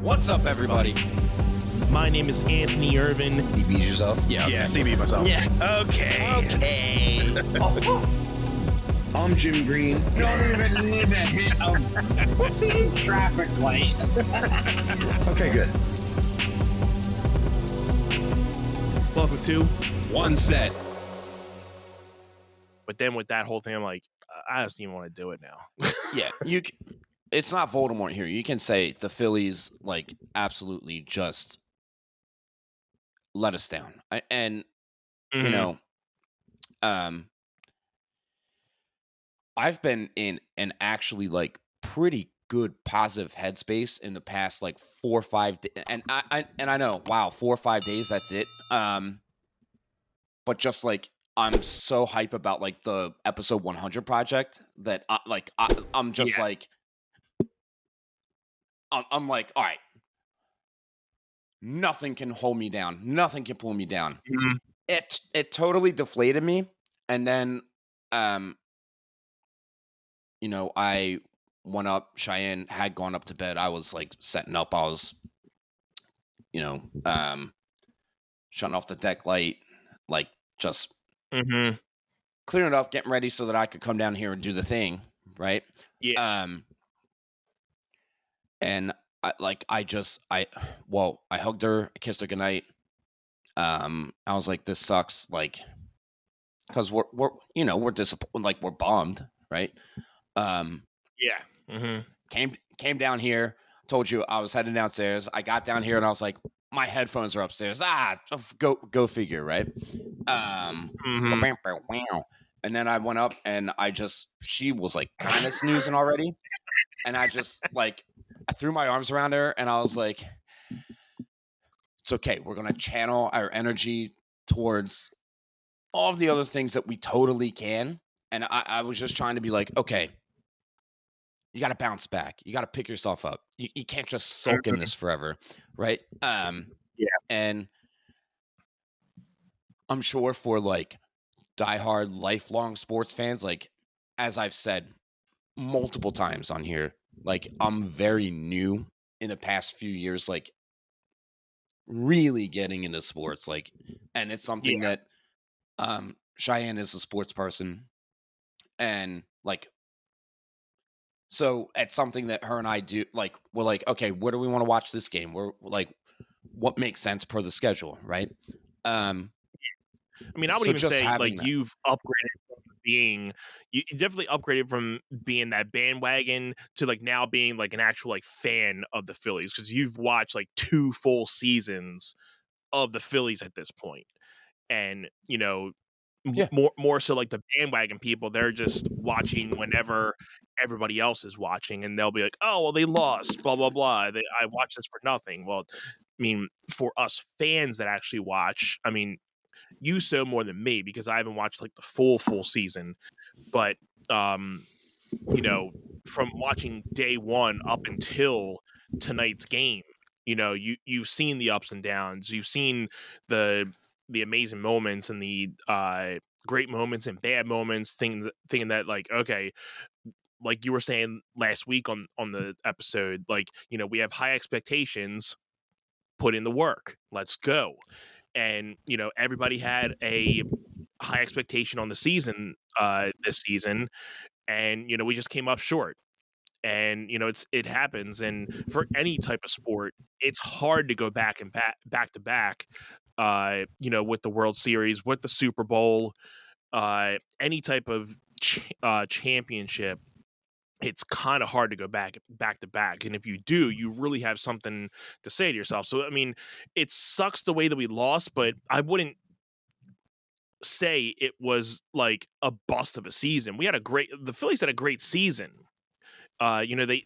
What's up, everybody? My name is Anthony Irvin. You beat yourself? Yeah, Yeah, CB myself. Yeah. Okay. I'm Jim Green. Don't even need a hit of traffic light. Okay, good. Welcome to. One set. But then with that whole thing, I'm like, I just don't even want to do it now. Yeah, it's not Voldemort here. You can say the Phillies, like, absolutely just let us down. You know, I've been in an actually, like, pretty good positive headspace in the past, like, 4 or 5 days. And I know, wow, 4 or 5 days, that's it. But just, like, I'm so hype about, like, the episode 100 project that, I'm just, like, I'm like, all right, nothing can hold me down. Nothing can pull me down. Mm-hmm. It totally deflated me. And then, you know, I went up. Cheyenne had gone up to bed. I was, like, setting up. I was, you know, shutting off the deck light, like, just clearing up, getting ready so that I could come down here and do the thing, right? Yeah. And I hugged her, I kissed her goodnight. I was like, this sucks, like, because we're disappointed, like, we're bummed, right? Came down here, told you I was heading downstairs. I got down here and I was like, my headphones are upstairs. Go figure, right? And then I went up and she was, like, kind of snoozing already. And I just, like, I threw my arms around her and I was like, it's okay. We're going to channel our energy towards all of the other things that we totally can. And I was just trying to be like, okay, you got to bounce back. You got to pick yourself up. You can't just sulk in this forever, right? And I'm sure for, like, diehard lifelong sports fans, like, as I've said multiple times on here, like, I'm very new in the past few years, like, really getting into sports, like, and it's something that Cheyenne is a sports person, and, like, so it's something that her and I do, like, we're like, okay, where do we want to watch this game? We're like, what makes sense per the schedule, right? I mean, I would even say, like, that. you've upgraded from being, you definitely upgraded from being that bandwagon to, like, now being, like, an actual, like, fan of the Phillies, because you've watched, like, 2 full seasons of the Phillies at this point. And, you know, more so, like, the bandwagon people, they're just watching whenever everybody else is watching, and they'll be like, oh, well, they lost, blah, blah, blah. I watched this for nothing. Well, I mean, for us fans that actually watch, I mean, you so more than me, because I haven't watched, like, the full season, but you know, from watching day one up until tonight's game, you know, you've seen the ups and downs, you've seen the amazing moments and the great moments and bad moments, thinking that, like, okay, like you were saying last week on the episode, like, you know, we have high expectations, put in the work, let's go. And, you know, everybody had a high expectation on the season this season, and, you know, we just came up short. And, you know, it happens. And for any type of sport, it's hard to go back to back, you know, with the World Series, with the Super Bowl, any type of championship. It's kind of hard to go back to back. And if you do, you really have something to say to yourself. So, I mean, it sucks the way that we lost, but I wouldn't say it was like a bust of a season. The Phillies had a great season. You know, they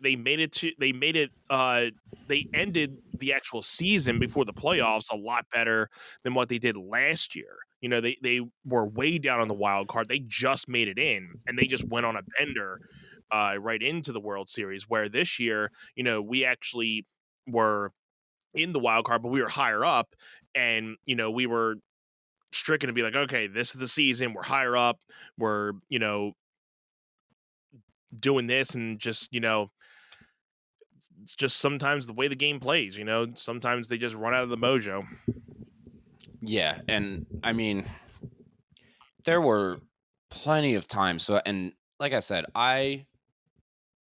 ended the actual season before the playoffs a lot better than what they did last year. You know, they were way down on the wild card. They just made it in, and they just went on a bender right into the World Series, where this year, you know, we actually were in the wild card, but we were higher up, and, you know, we were stricken to be like, okay, this is the season, we're higher up, we're, you know, doing this, and just, you know, it's just sometimes the way the game plays. You know, sometimes they just run out of the mojo. Yeah, and I mean, there were plenty of times. So, and like I said,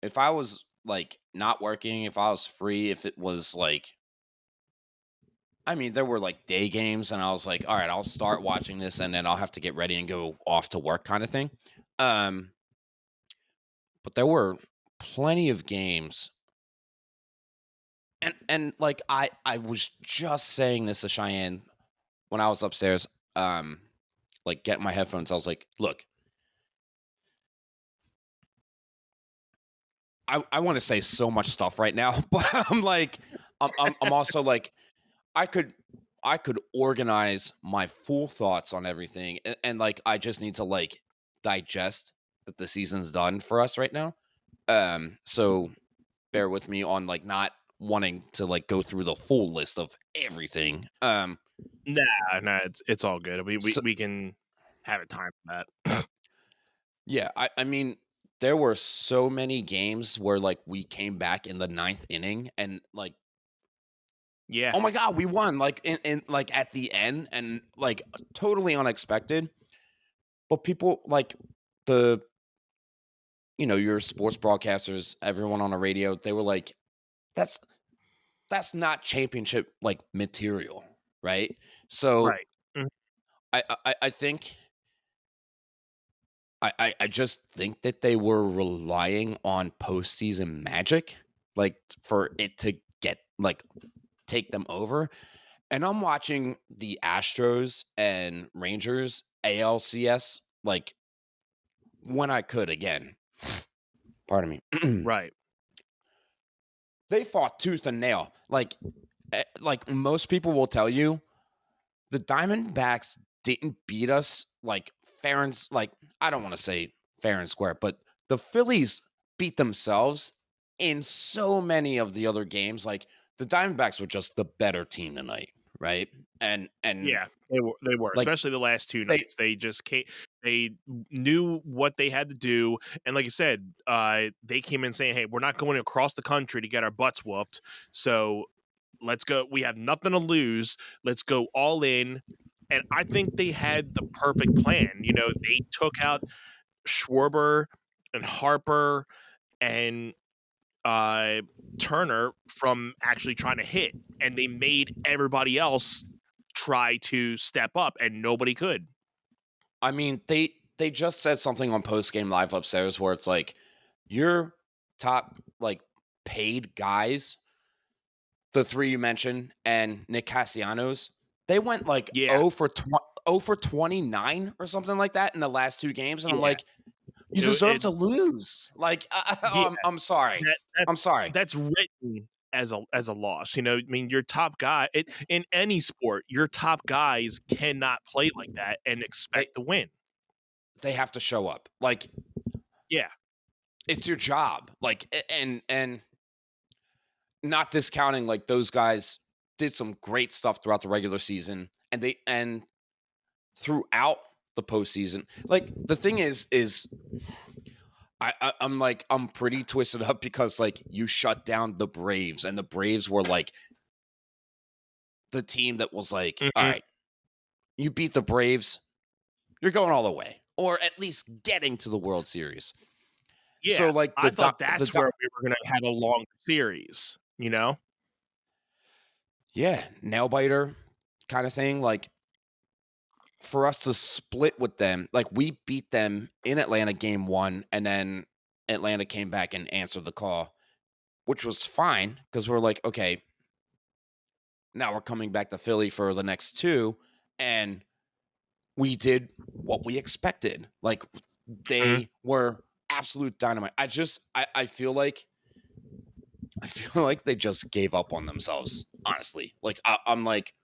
if I was like not working, if I was free, if it was like, I mean, there were like day games, and I was like, all right, I'll start watching this, and then I'll have to get ready and go off to work, kind of thing. Um, but there were plenty of games, and like I was just saying this to Cheyenne when I was upstairs, like getting my headphones. I was like, look, I want to say so much stuff right now, but I'm like, I'm also like, I could I could organize my full thoughts on everything, and like I just need to like digest that the season's done for us right now. So bear with me on like not wanting to like go through the full list of everything. Nah, it's all good. So We can have a time for that. yeah, I mean, there were so many games where like we came back in the ninth inning and like, Yeah, oh my god, we won like in like at the end and like totally unexpected. But people like the your sports broadcasters, everyone on the radio, they were like, that's that's not championship like material, right? So right. Mhm. I think I just think that they were relying on postseason magic, like for it to get like take them over. And I'm watching the Astros and Rangers ALCS like when I could again. Pardon me. Right. They fought tooth and nail. Like most people will tell you, the Diamondbacks didn't beat us like fair and like I don't want to say fair and square, but the Phillies beat themselves in so many of the other games. Like the Diamondbacks were just the better team tonight, right? And Yeah, they were, like especially the last two they nights. They just came, they knew what they had to do, and like I said, they came in saying, "Hey, we're not going across the country to get our butts whooped, so let's go. We have nothing to lose. Let's go all in." And I think they had the perfect plan. You know, they took out Schwarber and Harper and uh, Turner from actually trying to hit, and they made everybody else try to step up, and nobody could. I mean they just said something on post game live upstairs where it's like your top like paid guys, the three you mentioned, and Nick Castellanos, they went like Yeah, 0 for 29 or something like that in the last two games. And I'm yeah, like, you it, deserve it, to lose. Like, yeah. I'm sorry. That, that I'm sorry. that's written as a loss. You know, I mean, your top guy in any sport, your top guys cannot play like that and They expect to win. they have to show up. Like, Yeah, it's your job. Like, and not discounting like those guys did some great stuff throughout the regular season, and throughout the postseason. Like the thing is I'm like I'm pretty twisted up because like you shut down the Braves and the Braves were like the team that was like, all hmm right, you beat the Braves, you're going all the way, or at least getting to the World Series. So yeah. like I thought that's where we were going to have a long series. You know, yeah, nail biter kind of thing. Like for us to split with them, like we beat them in Atlanta game one, and then Atlanta came back and answered the call, which was fine because we're like, okay, now we're coming back to Philly for the next two, and we did what we expected. Like Mhm. they were absolute dynamite. I feel like they just gave up on themselves. Honestly, like I'm like,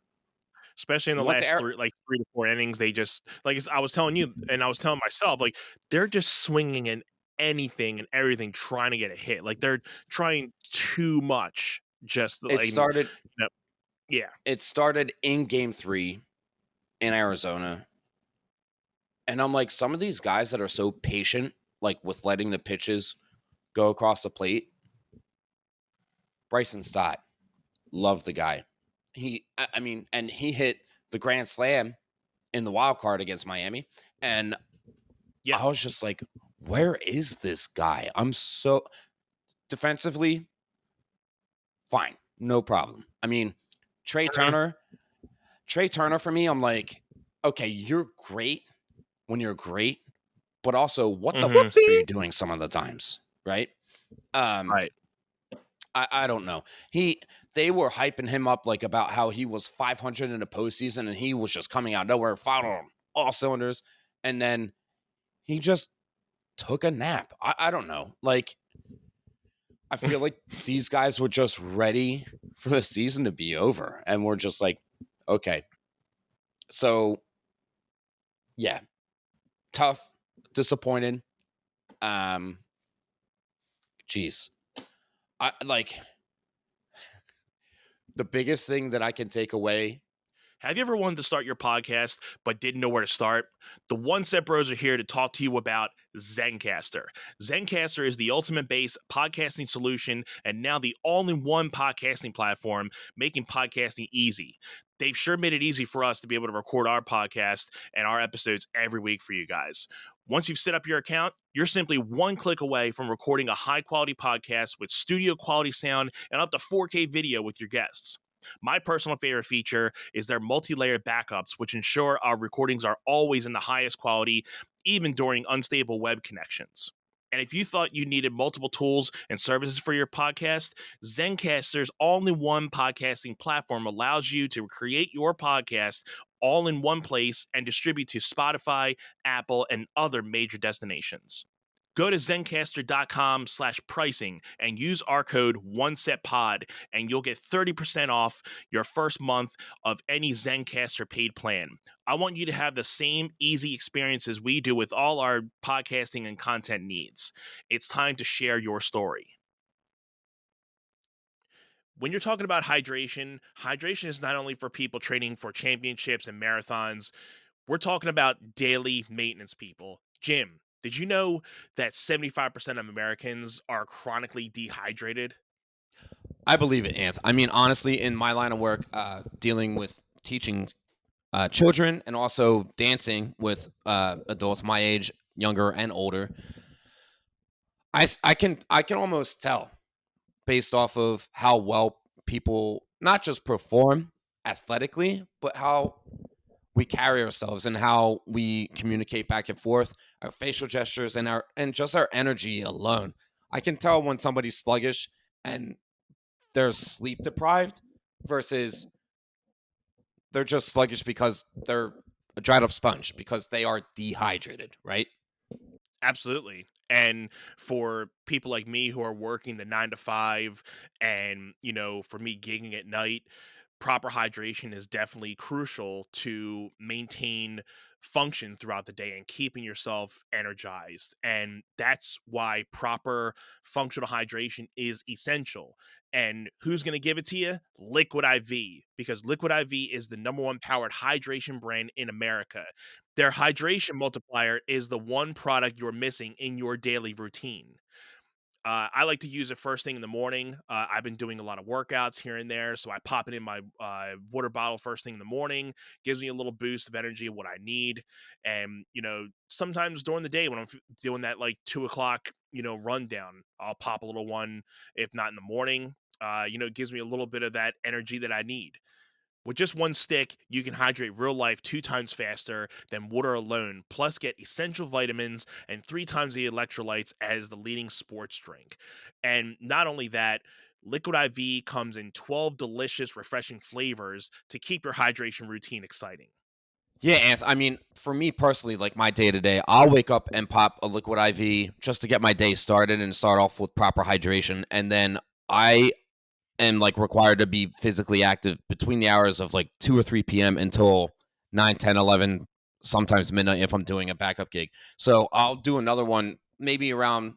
Especially in the we went to last three to four innings, they just I was telling you, and I was telling myself, like they're just swinging in anything and everything, trying to get a hit. Like they're trying too much. Just it like started. yeah, It started in Game 3 in Arizona, and I'm like, some of these guys that are so patient, like with letting the pitches go across the plate, Bryson Stott, love the guy. And he hit the grand slam in the wild card against Miami. And Yeah. I was just like, where is this guy? I'm so defensively fine, no problem. I mean, Trey Turner for me, I'm like, okay, you're great when you're great, but also what the fuck are you doing some of the times, right? Right. I don't know. They were hyping him up like about how he was 500 in the postseason and he was just coming out of nowhere, firing on all cylinders, and then he just took a nap. I don't know. Like, I feel like these guys were just ready for the season to be over, and we're just like, okay. So, yeah, tough, disappointed. Geez, I like the biggest thing that I can take away. Have you ever wanted to start your podcast but didn't know where to start? The One Set Bros are here to talk to you about Zencastr. Zencastr is the ultimate based podcasting solution and now the all-in-one podcasting platform, making podcasting easy. They've sure made it easy for us to be able to record our podcast and our episodes every week for you guys. Once you've set up your account, you're simply one click away from recording a high-quality podcast with studio-quality sound and up to 4K video with your guests. My personal favorite feature is their multi-layered backups, which ensure our recordings are always in the highest quality, even during unstable web connections. And if you thought you needed multiple tools and services for your podcast, Zencastr's all-in-one podcasting platform allows you to create your podcast all in one place and distribute to Spotify, Apple, and other major destinations. Go to zencastr.com/pricing and use our code OneSetPod, and you'll get 30% off your first month of any Zencastr paid plan. I want you to have the same easy experiences we do with all our podcasting and content needs. It's time to share your story. When you're talking about hydration is not only for people training for championships and marathons. We're talking about daily maintenance people. Jim, did you know that 75% of Americans are chronically dehydrated? I believe it, Anth. I mean, honestly, in my line of work, dealing with teaching children and also dancing with adults my age, younger and older, I can almost tell based off of how well people not just perform athletically, but how we carry ourselves and how we communicate back and forth, our facial gestures and just our energy alone. I can tell when somebody's sluggish and they're sleep deprived versus they're just sluggish because they're a dried up sponge because they are dehydrated, right? Absolutely. And for people like me who are working the 9 to 5 and, for me gigging at night, proper hydration is definitely crucial to maintain function throughout the day and keeping yourself energized. And that's why proper functional hydration is essential. And who's going to give it to you? Liquid IV, because Liquid IV is the number one powered hydration brand in America. Their hydration multiplier is the one product you're missing in your daily routine. I like to use it first thing in the morning. I've been doing a lot of workouts here and there, so I pop it in my water bottle first thing in the morning. Gives me a little boost of energy, what I need. And sometimes during the day when I'm doing that like 2 o'clock, rundown, I'll pop a little one. If not in the morning, it gives me a little bit of that energy that I need. With just one stick, you can hydrate real life 2 times faster than water alone, plus get essential vitamins and 3 times the electrolytes as the leading sports drink. And not only that, Liquid IV comes in 12 delicious, refreshing flavors to keep your hydration routine exciting. Yeah, Anth. I mean, for me personally, like my day to day, I'll wake up and pop a Liquid IV just to get my day started and start off with proper hydration. And then I am like required to be physically active between the hours of like 2 or 3 p.m. until 9, 10, 11, sometimes midnight if I'm doing a backup gig. So I'll do another one maybe around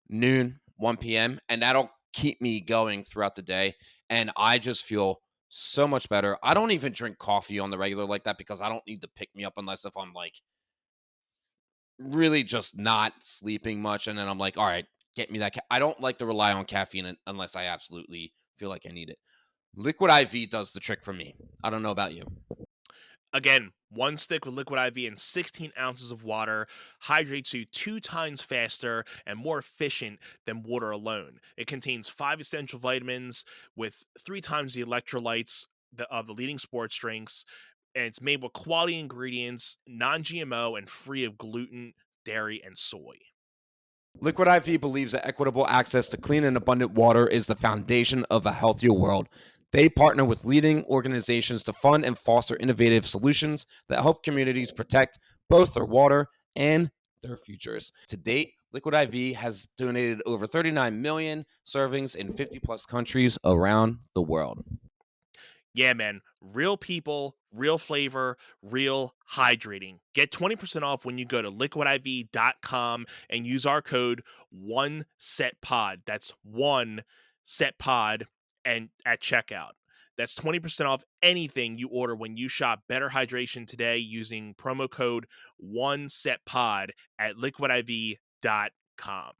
noon, 1 p.m., and that'll keep me going throughout the day. And I just feel so much better. I don't even drink coffee on the regular like that because I don't need to pick me up unless if I'm like really just not sleeping much. And then I'm like, all right, get me that. I don't like to rely on caffeine unless I absolutely feel like I need it. Liquid IV does the trick for me. I don't know about you. Again, one stick with liquid IV and 16 ounces of water hydrates you 2 times faster and more efficient than water alone. It contains 5 essential vitamins with 3 times the electrolytes of the leading sports drinks, and it's made with quality ingredients, non-GMO, and free of gluten, dairy, and soy. Liquid IV believes that equitable access to clean and abundant water is the foundation of a healthier world. They partner with leading organizations to fund and foster innovative solutions that help communities protect both their water and their futures. To date, Liquid IV has donated over 39 million servings in 50 plus countries around the world. Yeah, man. Real people, real flavor, real hydrating. Get 20% off when you go to liquidiv.com and use our code 1SETPOD. That's 1SETPOD and at checkout. That's 20% off anything you order when you shop Better Hydration today using promo code 1SETPOD at liquidiv.com.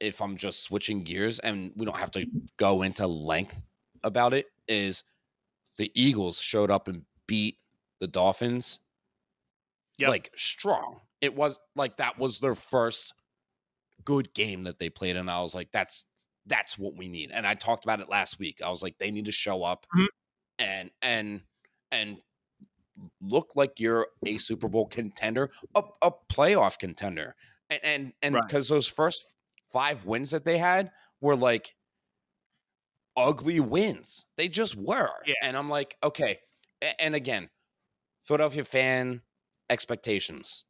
If I'm just switching gears and we don't have to go into length about it, is the Eagles showed up and beat the Dolphins like strong. It was like that was their first good game that they played, and I was like, that's what we need. And I talked about it last week. I was like, they need to show up and look like you're a Super Bowl contender, a playoff contender, and because those first 5 wins that they had were like ugly wins. They just were. Yeah. And I'm like, okay. And again, Philadelphia fan expectations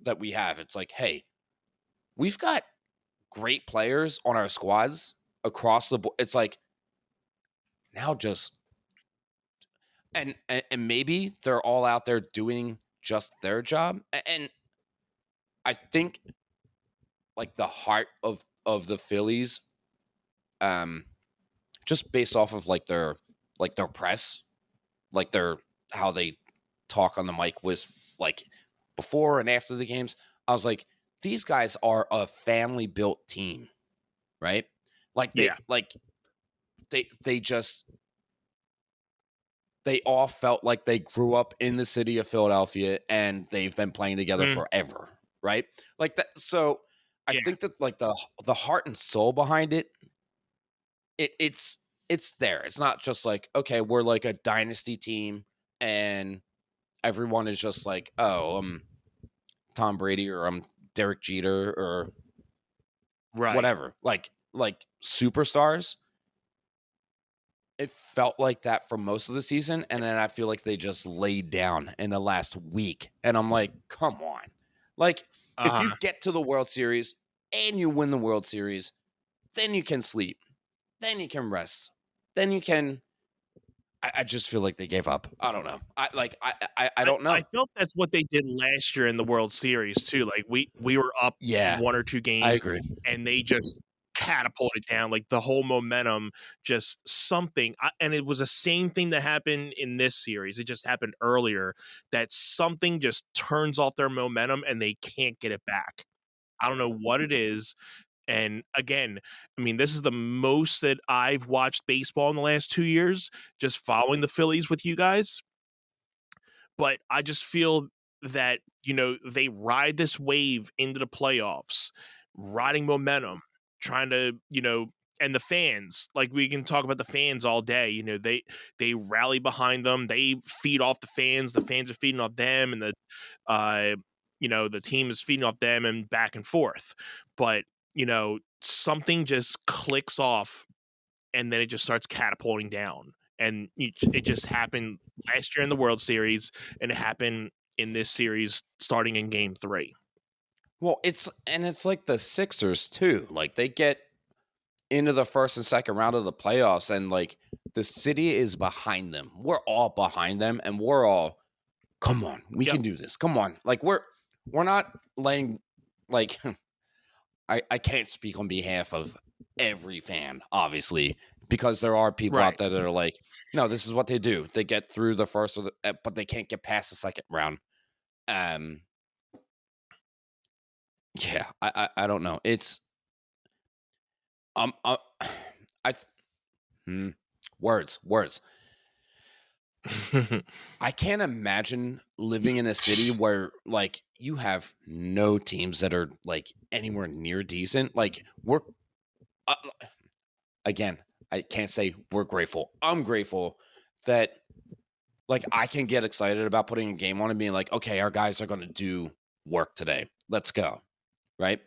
that we have. It's like, hey, we've got great players on our squads across the board. It's like now just and maybe they're all out there doing just their job. And I think like the heart of the Phillies, just based off of like their press, like their how they talk on the mic with like before and after the games, I was like, these guys are a family built team, right? Like they all felt like they grew up in the city of Philadelphia and they've been playing together forever, right? Like that. So I think that like the heart and soul behind it's there. It's not just like, okay, we're like a dynasty team and everyone is just like, oh, I'm Tom Brady or I'm Derek Jeter or whatever. Like superstars. It felt like that for most of the season, and then I feel like they just laid down in the last week. And I'm like, come on. Like, if you get to the World Series and you win the World Series, then you can sleep. Then you can rest. Then you can. I just feel like they gave up. I don't know. I don't know. I felt that's what they did last year in the World Series too. Like we were up 1 or 2 games, I agree. and they just catapulted down. Like the whole momentum, just something. And it was the same thing that happened in this series. It just happened earlier. That something just turns off their momentum, and they can't get it back. I don't know what it is. And again, I mean, this is the most that I've watched baseball in the last 2 years, just following the Phillies with you guys. But I just feel that, they ride this wave into the playoffs, riding momentum, trying to, and the fans, like we can talk about the fans all day, they rally behind them, they feed off the fans are feeding off them, and the team is feeding off them and back and forth. But, something just clicks off and then it just starts catapulting down. And it just happened last year in the World Series, and it happened in this series starting in Game 3. Well, it's like the Sixers too. Like they get into the first and second round of the playoffs, and like the city is behind them. We're all behind them, and we're all, come on, we can do this. Come on, like we're not laying like. I can't speak on behalf of every fan, obviously, because there are people out there that are like, no, this is what they do. They get through the first, but they can't get past the second round. Yeah, I don't know. It's I hmm, words. I can't imagine living in a city where like you have no teams that are like anywhere near decent. Like we're uh, again, I can't say we're grateful. I'm grateful that like I can get excited about putting a game on and being like, okay, our guys are going to do work today. Let's go. Right?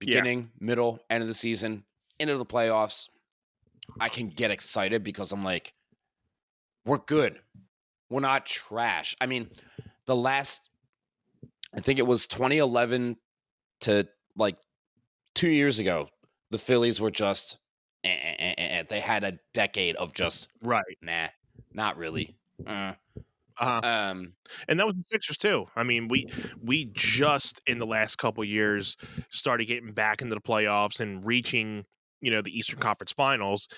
Yeah. Beginning, middle, end of the season, into the playoffs. I can get excited because I'm like, we're good. We're not trash. I mean, the last, I think it was 2011 to like 2 years ago, the Phillies were just, they had a decade of just, Right. nah, not really. Uh-huh. Um, And that was the Sixers too. I mean, we just in the last couple years started getting back into the playoffs and reaching, the Eastern Conference Finals.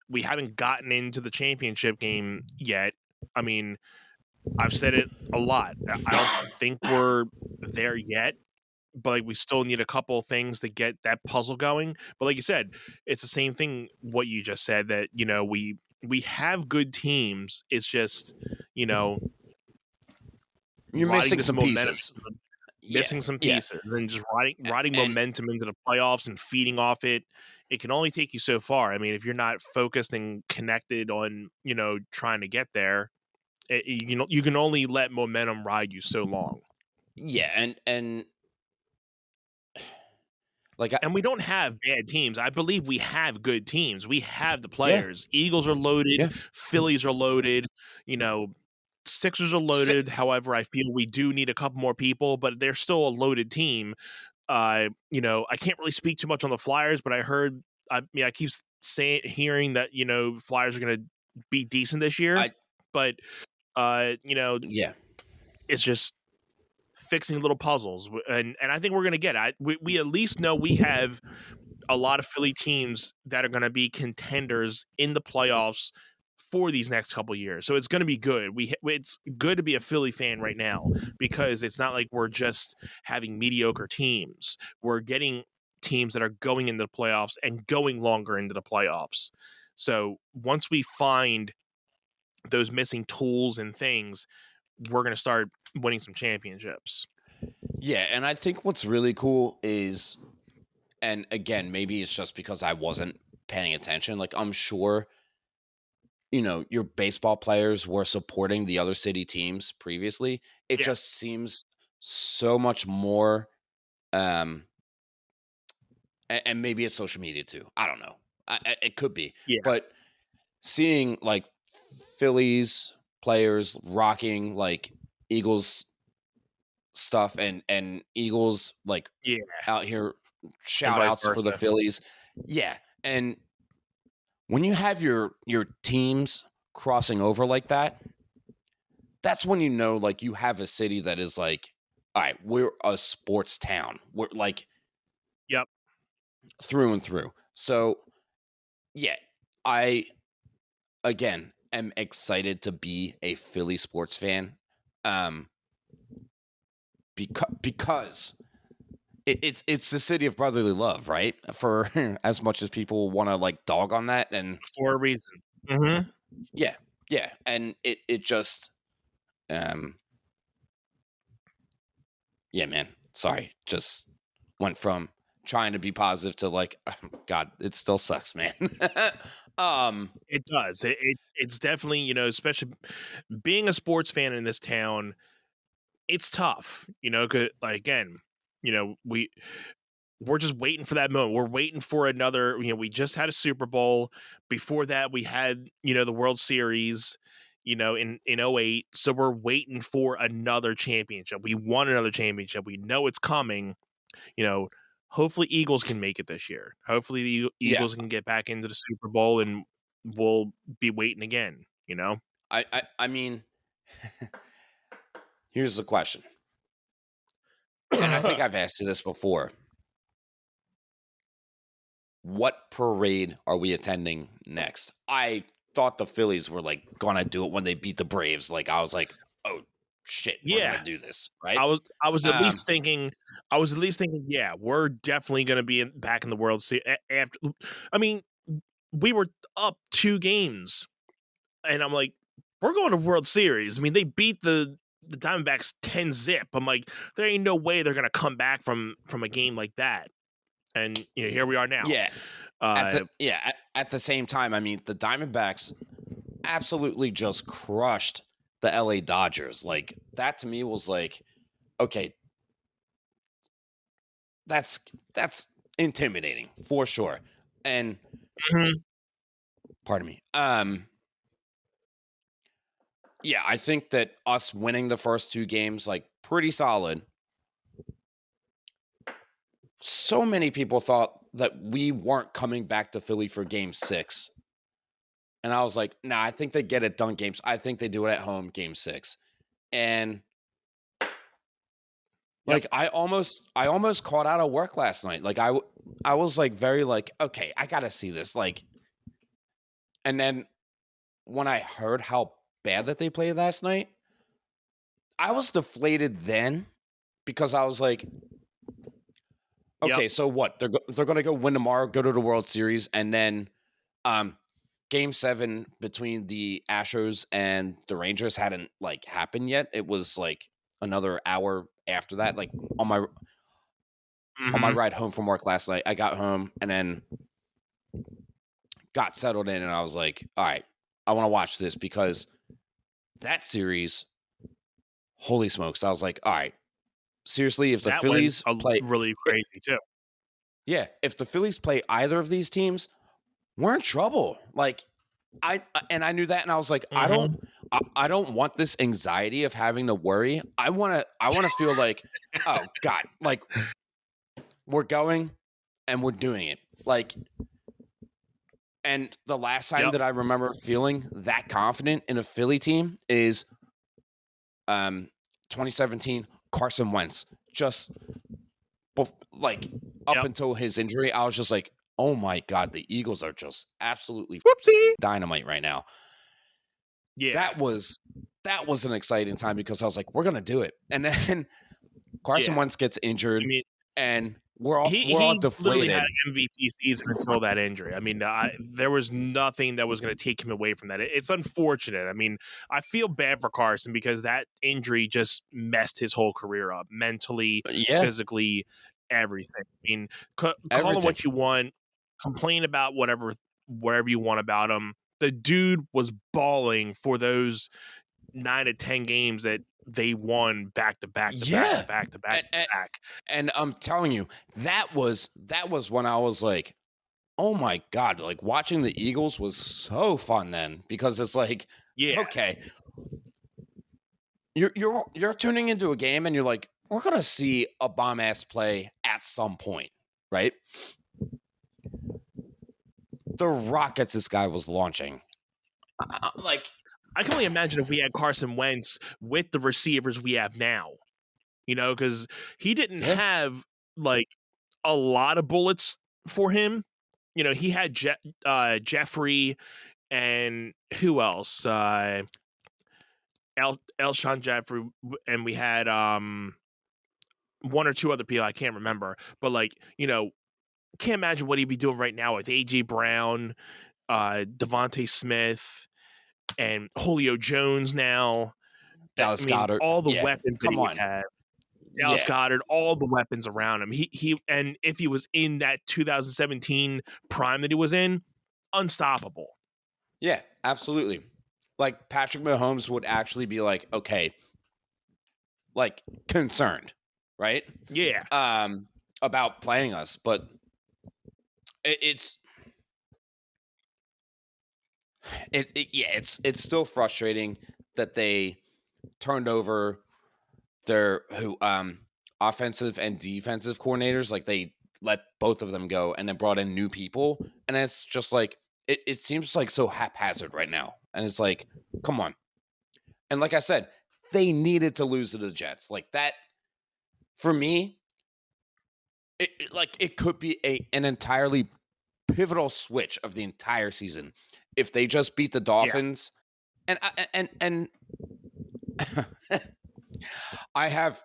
We haven't gotten into the championship game yet. I mean, I've said it a lot. I don't think we're there yet, but like, we still need a couple of things to get that puzzle going. But like you said, it's the same thing what you just said, that we have good teams. It's just, you know, you're riding missing this some momentum, pieces. Yeah, missing some yeah, pieces, and just riding and momentum into the playoffs and feeding off it. It can only take you so far. I mean, if you're not focused and connected on, trying to get there, you can only let momentum ride you so long. yeah, and like, And we don't have bad teams. I believe we have good teams. We have the yeah, players. Eagles are loaded. yeah. Phillies are loaded. You know, Sixers are Si- loaded. However, I feel we do need a couple more people, but they're still a loaded team. I can't really speak too much on the Flyers, but I heard, I keep hearing that, Flyers are going to be decent this year, I but, uh, you know, yeah, it's just fixing little puzzles. And I think we're going to get it. We at least know we have a lot of Philly teams that are going to be contenders in the playoffs for these next couple years. So it's going to be good. It's good to be a Philly fan right now, because it's not like we're just having mediocre teams. We're getting teams that are going into the playoffs and going longer into the playoffs. So once we find those missing tools and things, we're going to start winning some championships. yeah, and I think what's really cool is, and again, maybe it's just because I wasn't paying attention. Like, I'm sure, your baseball players were supporting the other city teams previously. It Yeah. just seems so much more, um, and maybe it's social media too. I don't know. It could be, Yeah. but seeing like Phillies players rocking like Eagles stuff and Eagles like Yeah. out here And shout vice outs for the versa. Phillies. Yeah. And when you have your teams crossing over like that, that's when like you have a city that is like, all right, we're a sports town. We're like Yep. through and through. So yeah, I again am excited to be a Philly sports fan. Um because it's the city of brotherly love, right? For as much as people want to like dog on that, and For a reason. Mm-hmm. yeah, yeah, and it just um yeah, man. Sorry, just went from trying to be positive to like, God, it still sucks, man. It does. It's definitely, especially being a sports fan in this town, it's tough. 'Cause, like, again, we're just waiting for that moment. We're waiting for another. We just had a Super Bowl. Before that, we had the World Series. In 08. So we're waiting for another championship. We won another championship. We know it's coming. you know, Hopefully Eagles can make it this year. Hopefully the yeah, Eagles can get back into the Super Bowl, and we'll be waiting again. I mean, here's the question, and I think I've asked you this before. What parade are we attending next? I thought the Phillies were like gonna do it when they beat the Braves. Like I was like, oh shit, we're Yeah. gonna do this, right? I was at least thinking, yeah, we're definitely going to be back in the World Series after. I mean, we were up 2 games, and I'm like, we're going to World Series. I mean, they beat the Diamondbacks 10-0. I'm like, there ain't no way they're going to come back from a game like that. And here we are now. Yeah. At the same time, I mean, the Diamondbacks absolutely just crushed the LA Dodgers. Like, that to me was like, okay, that's intimidating for sure. And pardon me. Yeah, I think that us winning the first 2 games, like, pretty solid. So many people thought that we weren't coming back to Philly for game 6. And I was like, nah, I think they get it done I think they do it at home, game 6. And like, I almost caught out of work last night. Like, I was like, very like, okay, I gotta see this. Like, and then when I heard how bad that they played last night, I was deflated then, because I was like, okay, so what? They're gonna go win tomorrow, go to the World Series, and then game 7 between the Astros and the Rangers hadn't like happened yet. It was like another hour after that. Like, on my ride home from work last night, I got home and then got settled in, and I was like, all right, I want to watch this, because that series, holy smokes, I was like, all right, seriously, if the Phillies play really crazy too. Yeah, if the Phillies play either of these teams, we're in trouble. Like, I knew that, and I was like, I don't want this anxiety of having to worry. I want to feel like, oh God, like, we're going and we're doing it. Like, and the last time that I remember feeling that confident in a Philly team is 2017, Carson Wentz. Just like, up until his injury, I was just like, oh my God, the Eagles are just absolutely dynamite right now. Yeah. That was an exciting time, because I was like, we're going to do it. And then Carson Wentz gets injured, and we're all deflated. Literally had an MVP season until that injury. I mean, there was nothing that was going to take him away from that. It's unfortunate. I mean, I feel bad for Carson, because that injury just messed his whole career up, mentally, physically, everything. I mean, call him what you want, complain about whatever you want about him. The dude was balling for those 9 to 10 games that they won back to back to back to back. And I'm telling you, that was when I was like, oh my God, like, watching the Eagles was so fun then, because it's like, okay, you're tuning into a game and you're like, we're gonna see a bomb ass play at some point, right? The rockets this guy was launching, like, I can only imagine if we had Carson Wentz with the receivers we have now, because he didn't have like a lot of bullets for him. He had Jeffrey, and who else? Elshon Jeffrey, and we had 1 or 2 other people I can't remember, but can't imagine what he'd be doing right now with AJ Brown, Devontae Smith, and Julio Jones now. Dallas Goedert, all the weapons that he had. Dallas Goedert, all the weapons around him. He and if he was in that 2017 prime that he was in, unstoppable. Yeah, absolutely. Like, Patrick Mahomes would actually be like, okay, like, concerned, right? Yeah. About playing us, but it's still frustrating that they turned over their offensive and defensive coordinators. Like, they let both of them go and then brought in new people, and it's just like, it seems like so haphazard right now, and it's like, come on. And like I said, they needed to lose to the Jets. Like, that, for me, it could be an entirely pivotal switch of the entire season if they just beat the Dolphins. And I have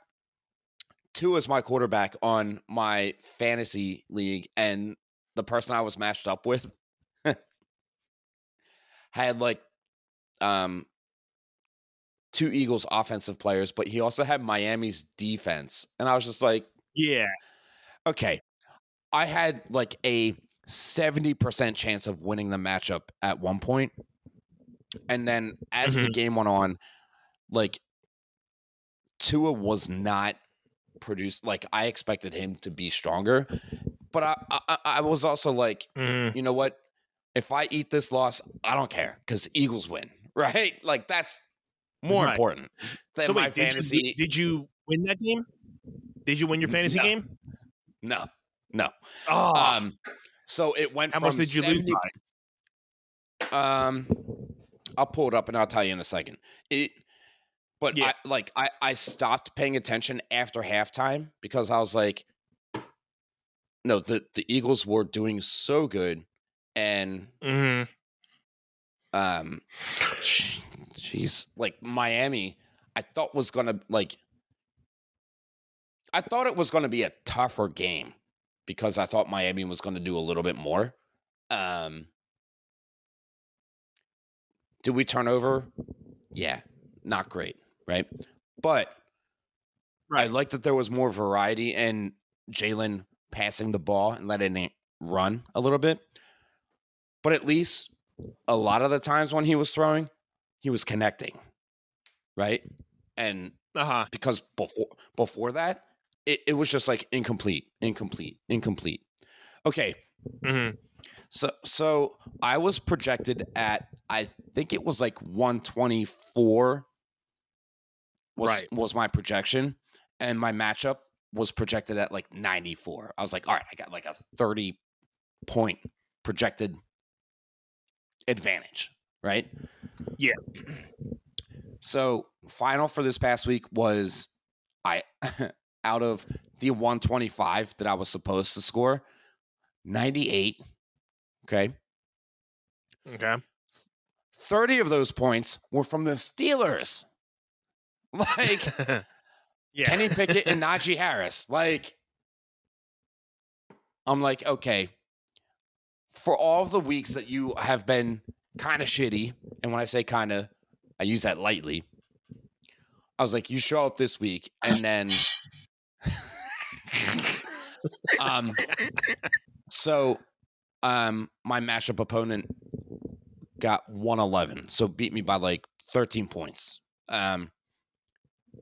Tua as my quarterback on my fantasy league, and the person I was matched up with had like two Eagles offensive players, but he also had Miami's defense. And I was just like, Yeah. okay, I had like a 70% chance of winning the matchup at one point. And then as the game went on, like Tua was not produced. Like I expected him to be stronger, but I was also like, you know what? If I eat this loss, I don't care because Eagles win, right? Like that's more Right. important than So my wait, fantasy. did you win that game? Did you win your fantasy No. game? No. Oh, So it went how from much did you lose 70. I'll pull it up and I'll tell you in a second. But Yeah. I stopped paying attention after halftime because I was like, no, the Eagles were doing so good, and jeez, like Miami, I thought was gonna like, I thought it was gonna be a tougher game because I thought Miami was gonna do a little bit more. Did we turn over? Yeah, not great, right? But I like that there was more variety in Jalen passing the ball and letting it run a little bit. But at least a lot of the times when he was throwing, he was connecting, right? And because before that, it was just like incomplete. Okay. So I was projected at, I think it was like 124 was my projection, and my matchup was projected at like 94. I was like, all right, I got like a 30-point projected advantage, right? Yeah. So final for this past week was I out of the 125 that I was supposed to score, 98. Okay. 30 of those points were from the Steelers. Like Kenny Pickett and Najee Harris. Like, I'm like, okay, for all of the weeks that you have been kind of shitty, and when I say kind of, I use that lightly. I was like, you show up this week, and then my matchup opponent got 111, so beat me by like 13 points.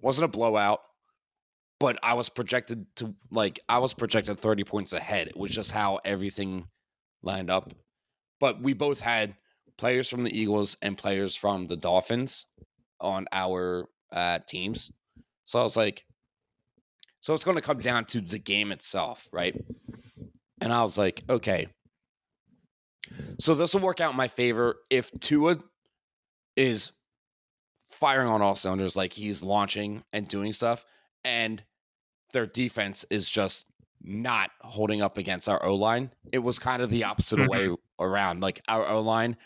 Wasn't a blowout, but I was projected 30 points ahead. It was just how everything lined up. But we both had players from the Eagles and players from the Dolphins on our teams. So I was like, so it's going to come down to the game itself, right? And I was like, okay, so this will work out in my favor if Tua is firing on all cylinders, like he's launching and doing stuff, and their defense is just not holding up against our O-line. It was kind of the opposite way around. Like our O-line,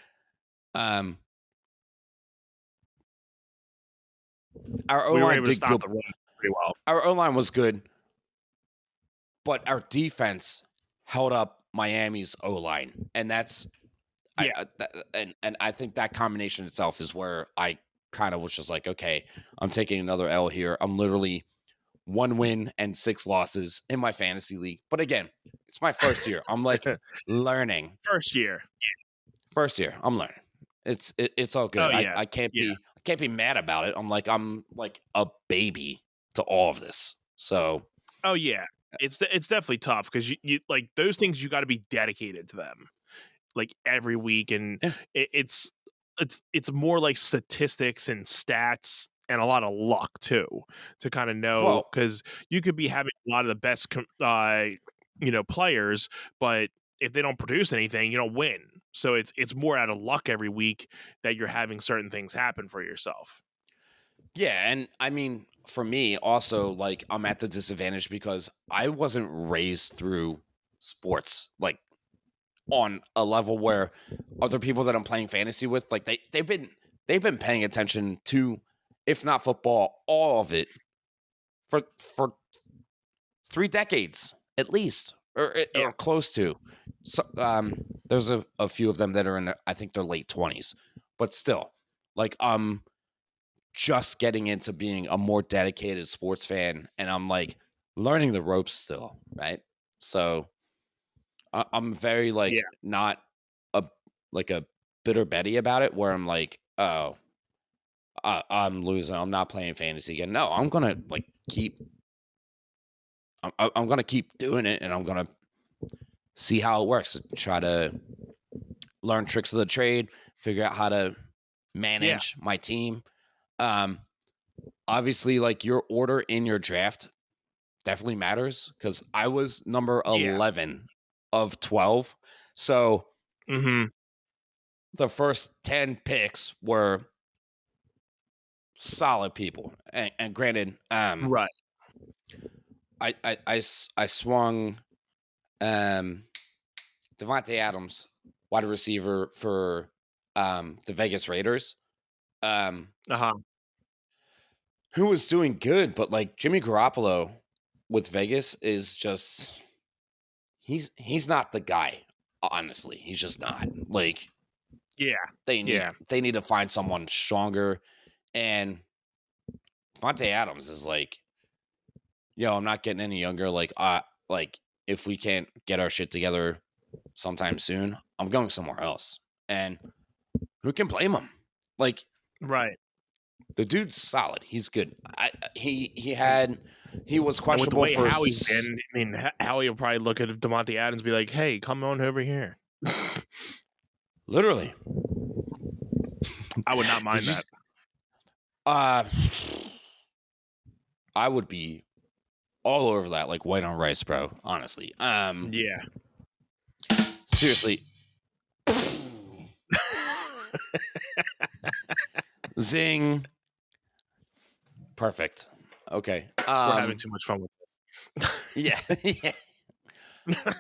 our O-line did good. The run pretty well. Our O-line was good, but our defense held up Miami's O-line, and that's and I think that combination itself is where I kind of was just like, okay, I'm taking another L here. I'm literally 1 win and 6 losses in my fantasy league. But again, it's my first year. I'm like learning. First year, I'm learning. It's all good. Oh, yeah. I can't be mad about it. I'm like a baby to all of this. So oh yeah, it's definitely tough because you like those things, you got to be dedicated to them like every week, and it's more like statistics and stats and a lot of luck too, to kind of know, because you could be having a lot of the best players, but if they don't produce anything, you don't win. So it's more out of luck every week that you're having certain things happen for yourself. Yeah, and I mean, for me also, like, I'm at the disadvantage because I wasn't raised through sports like on a level where other people that I'm playing fantasy with, like they've been paying attention to if not football, all of it for 3 decades at least, or close to. So, there's a few of them that are in, I think they're late 20s, but still, like, I'm just getting into being a more dedicated sports fan, and I'm like learning the ropes still, right? So I'm very like not a like a bitter Betty about it, where I'm like, oh, I'm losing. I'm not playing fantasy again. No, I'm gonna like keep. I'm gonna keep doing it, and I'm gonna see how it works. Try to learn tricks of the trade, figure out how to manage my team. Obviously, like your order in your draft definitely matters, because I was number 11 of 12. So the first 10 picks were solid people. And granted, Right. I swung Devontae Adams, wide receiver for the Vegas Raiders. Who was doing good, but like Jimmy Garoppolo with Vegas is just he's not the guy. Honestly, he's just not. Like, they need to find someone stronger. And Devontae Adams is like, yo, I'm not getting any younger. Like if we can't get our shit together sometime soon, I'm going somewhere else. And who can blame him? Like, right. The dude's solid. He's good. He was And with the questionable way for Howie's been, I mean, Howie will probably look at Devontae Adams and be like, "Hey, come on over here." literally. I would not mind that. I would be all over that, like white on rice, bro. Honestly. Yeah. Seriously. Zing. Perfect. Okay. We're having too much fun with this. Yeah.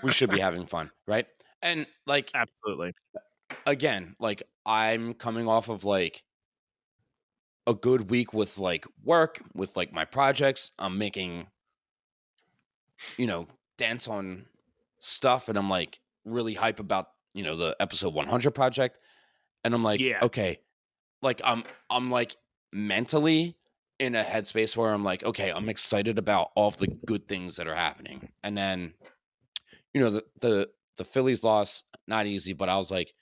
We should be having fun, right? And like, absolutely. Again, like, I'm coming off of like a good week with like work, with like my projects. I'm making, dents on stuff, and I'm like really hype about, the episode 100 project. And I'm like, okay, like I'm like mentally in a headspace where I'm like, okay, I'm excited about all of the good things that are happening. And then, the Phillies loss, not easy, but I was like,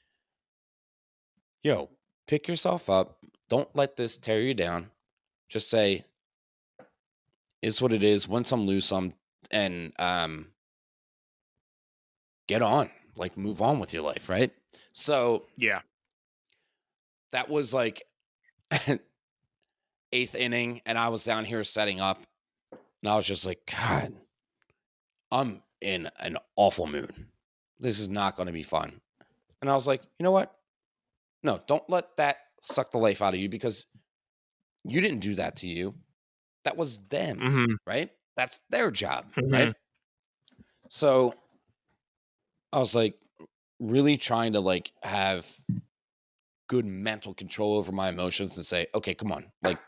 yo, pick yourself up. Don't let this tear you down. Just say, is what it is. Win some, lose some, and get on. Like, move on with your life, right? So that was like 8th inning, and I was down here setting up, and I was just like, God, I'm in an awful mood. This is not going to be fun. And I was like, you know what? No, don't let that suck the life out of you, because you didn't do that to you. That was them, right? That's their job, right? So I was like really trying to like have good mental control over my emotions and say, okay, come on. Like,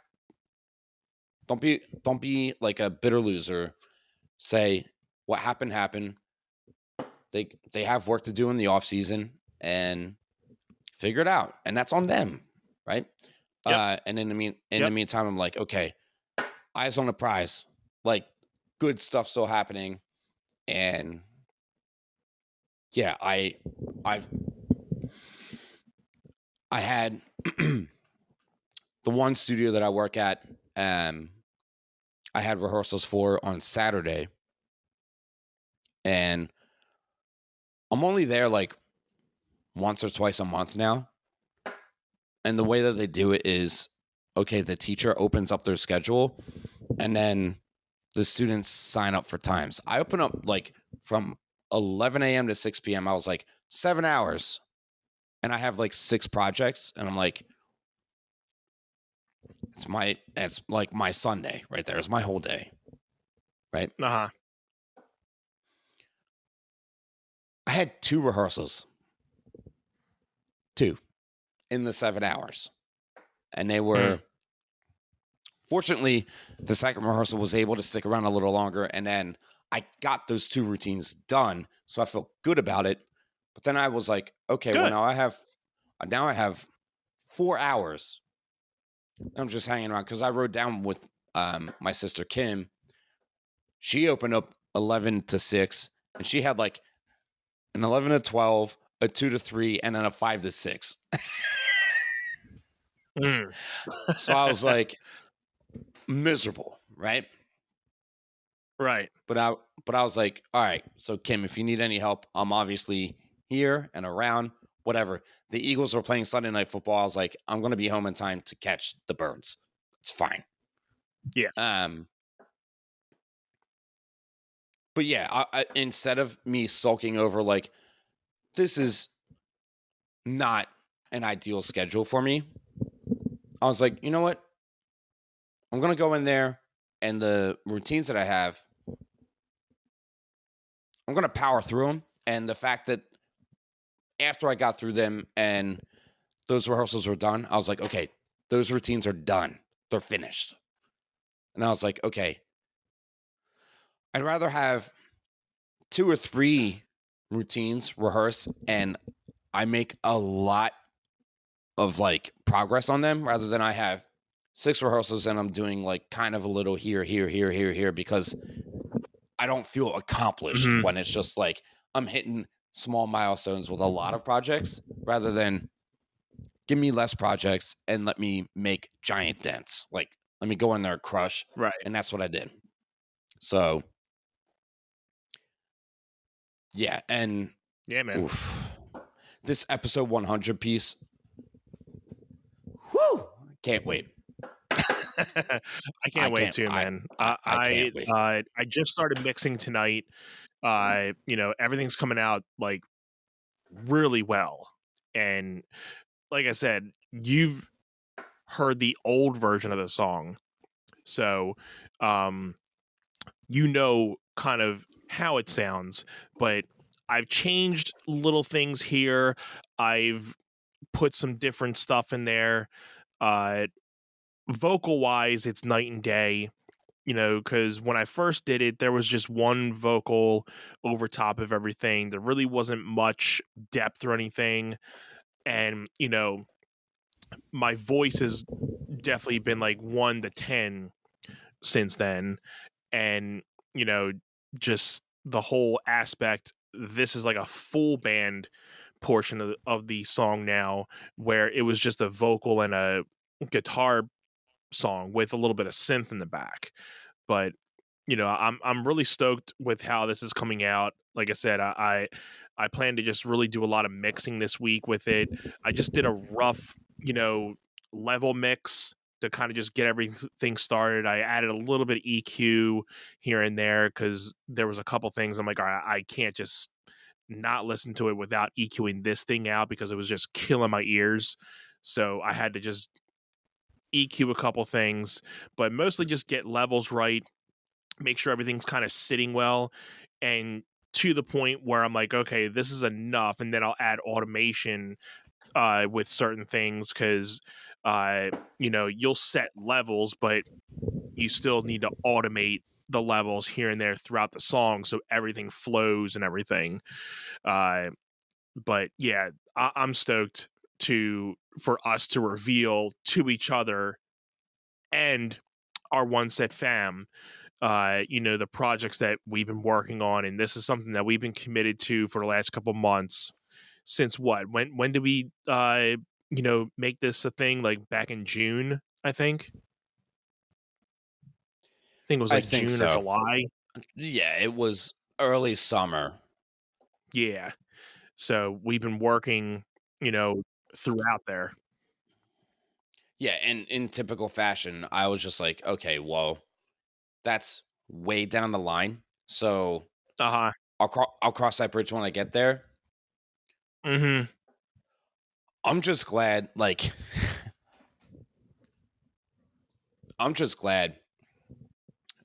don't be like a bitter loser. Say what happened. They have work to do in the off season, and figure it out. And that's on them, right? And in the meantime, I'm like, okay, eyes on the prize. Like, good stuff still happening. And yeah, I had the one studio that I work at, I had rehearsals for on Saturday, and I'm only there like once or twice a month now. And the way that they do it is, okay, the teacher opens up their schedule, and then the students sign up for times. I open up like from 11 a.m. to 6 p.m. I was like 7 hours, and I have like 6 projects, and I'm like, it's like my Sunday right there. It's my whole day, right? I had 2 rehearsals, 2 in the 7 hours, and they were Fortunately, the second rehearsal was able to stick around a little longer, and then I got those 2 routines done, so I felt good about it. But then I was like, okay, well Good. now I have 4 hours. I'm just hanging around because I rode down with my sister Kim. She opened up 11 to 6, and she had like an 11 to 12, a 2 to 3, and then a 5 to 6. Mm. So I was like miserable, right? Right. But I was like, all right, so Kim, if you need any help, I'm obviously here and around, whatever. The Eagles were playing Sunday Night Football. I was like, I'm gonna be home in time to catch the birds. It's fine. Yeah. But yeah, instead of me sulking over like this is not an ideal schedule for me, I was like, you know what? I'm gonna go in there, and the routines that I have, I'm gonna power through them. And the fact that after I got through them and those rehearsals were done, I was like, okay, those routines are done. They're finished. And I was like, okay, I'd rather have 2 or 3 routines rehearsed and I make a lot of like progress on them rather than I have 6 rehearsals and I'm doing like kind of a little here because I don't feel accomplished Mhm. when it's just like I'm hitting small milestones with a lot of projects rather than give me less projects and let me make giant dents. Like, let me go in there and crush. Right. And that's what I did. So, yeah. And Yeah, man. oof, this episode 100 piece, whew, can't wait. I can't wait to, man. I can't wait. I just started mixing tonight. Everything's coming out like really well. And like I said, you've heard the old version of the song. So, um, kind of how it sounds, but I've changed little things here. I've put some different stuff in there. Uh, Vocal wise, it's night and day, because when I first did it, there was just one vocal over top of everything. There really wasn't much depth or anything. And, my voice has definitely been like 1 to 10 since then. And, just the whole aspect, this is like a full band portion of the song now, where it was just a vocal and a guitar song with a little bit of synth in the back. But I'm really stoked with how this is coming out. Like I said, I plan to just really do a lot of mixing this week with it. I just did a rough, level mix to kind of just get everything started. I added a little bit of EQ here and there because there was a couple things I'm like, all right, I can't just not listen to it without EQing this thing out because it was just killing my ears. So I had to just EQ a couple things, but mostly just get levels right, make sure everything's kind of sitting well, and to the point where I'm like, okay, this is enough, and then I'll add automation with certain things because you'll set levels, but you still need to automate the levels here and there throughout the song so everything flows and everything. But yeah, I'm stoked for us to reveal to each other and our One Set fam, the projects that we've been working on, and this is something that we've been committed to for the last couple months. Since what? When did we make this a thing? Like back in June, I think. I think it was I like think June or so. July. Yeah, it was early summer. Yeah. So we've been working, throughout there. Yeah, and in typical fashion, I was just like, okay, well, that's way down the line. So Uh-huh. I'll cross that bridge when I get there. Mm-hmm. I'm just glad, like, I'm just glad.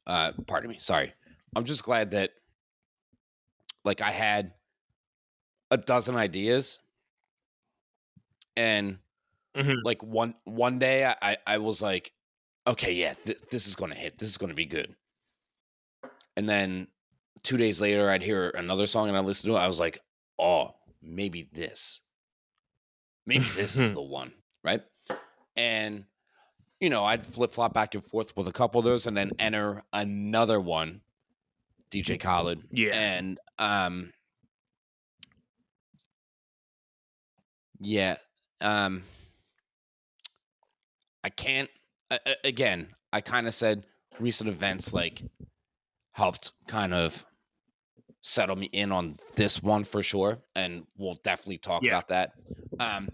Pardon me, sorry. I'm just glad that, like, I had a dozen ideas, and Mm-hmm. like one day I was like, okay, yeah, this is gonna hit. This is gonna be good. And then 2 days later, I'd hear another song and I listen to it. I was like, oh, maybe this is the one, right? And I'd flip flop back and forth with a couple of those, and then enter another one, DJ Khaled, Yeah. and yeah, I can't. Again, I kind of said recent events like helped kind of settle me in on this one for sure, and we'll definitely talk Yeah. about that. Um,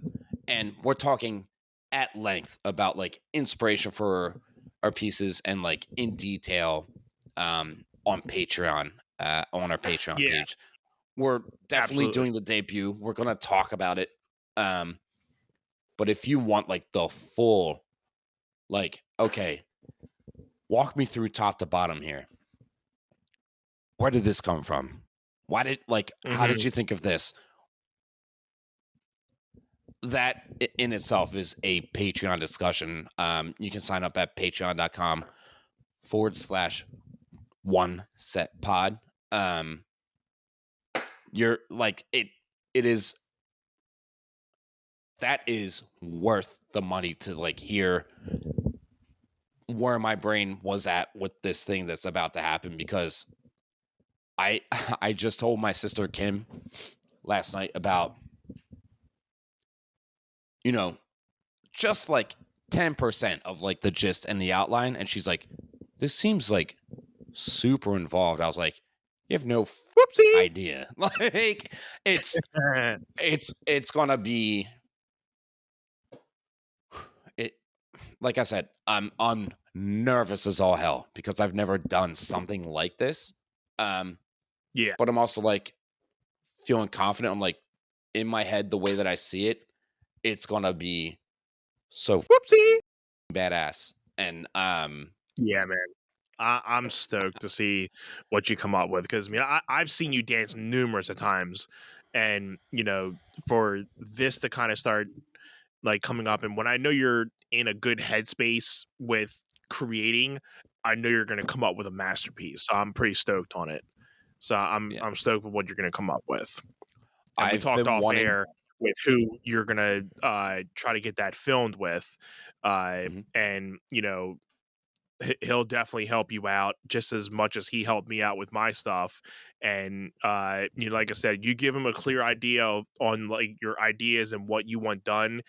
and we're talking at length about like inspiration for our pieces and like in detail on Patreon, on our Patreon Yeah. page. We're definitely Absolutely. doing the debut. We're gonna talk about it. But if you want like the full, like, okay, walk me through top to bottom here. Where did this come from? Why did how did you think of this? That in itself is a Patreon discussion. You can sign up at patreon.com/one set pod. You're like it is that is worth the money to like hear where my brain was at with this thing that's about to happen, because I I just told my sister Kim last night about just like 10% of like the gist and the outline, and she's like, this seems like super involved. I was like, you have no Whoopsie. idea. Like it's gonna be it. Like I said, I'm nervous as all hell because I've never done something like this. Yeah. But I'm also like feeling confident. I'm like, in my head, the way that I see it, it's gonna be so Whoopsie. badass. And Yeah, man. I'm stoked to see what you come up with, because I mean I've seen you dance numerous of times, and for this to kind of start like coming up, and when I know you're in a good headspace with creating, I know you're going to come up with a masterpiece. So I'm pretty stoked on it. So yeah, I'm stoked with what you're going to come up with. And we I've talked been off wanting. air with who you're going to try to get that filmed with, Mhm. and he'll definitely help you out just as much as he helped me out with my stuff. And like I said, you give him a clear idea on like your ideas and what you want done.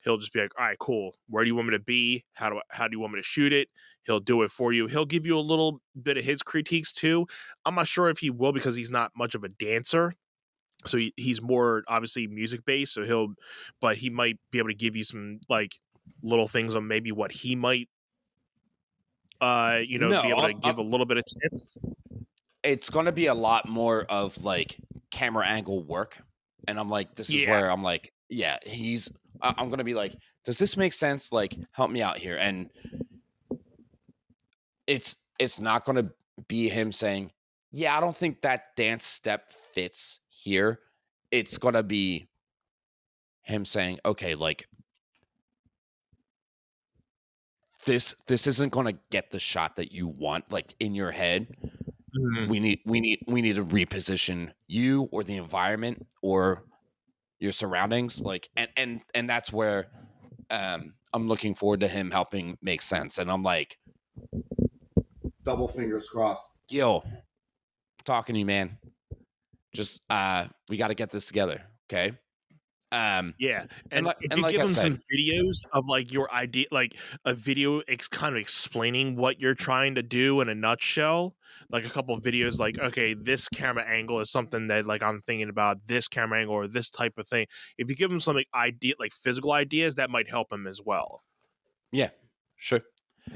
He'll just be like, all right, cool, where do you want me to be, how do you want me to shoot it? He'll do it for you. He'll give you a little bit of his critiques too. I'm not sure if he will, because he's not much of a dancer, so he's more obviously music based, so but he might be able to give you some like little things on maybe what he might No, be able to give a little bit of tips. it's going to be a lot more of like camera angle work. And I'm like, this is Yeah. where I'm like, yeah, I'm going to be like, does this make sense? Like, help me out here. And it's not going to be him saying, yeah, I don't think that dance step fits here. It's going to be him saying, okay, like this isn't going to get the shot that you want, like in your head. Mhm. We need to reposition you or the environment or your surroundings, like, and that's where I'm looking forward to him helping make sense. And I'm like, double fingers crossed, Gil, talking to you, man. Just we got to get this together, okay? Yeah, And and like if and you like give I them said, some videos of like your idea, like a video kind of explaining what you're trying to do in a nutshell, like a couple of videos, like, okay, this camera angle is something that like I'm thinking about, this camera angle or this type of thing. If you give them some like idea, like physical ideas, that might help them as well. yeah, sure.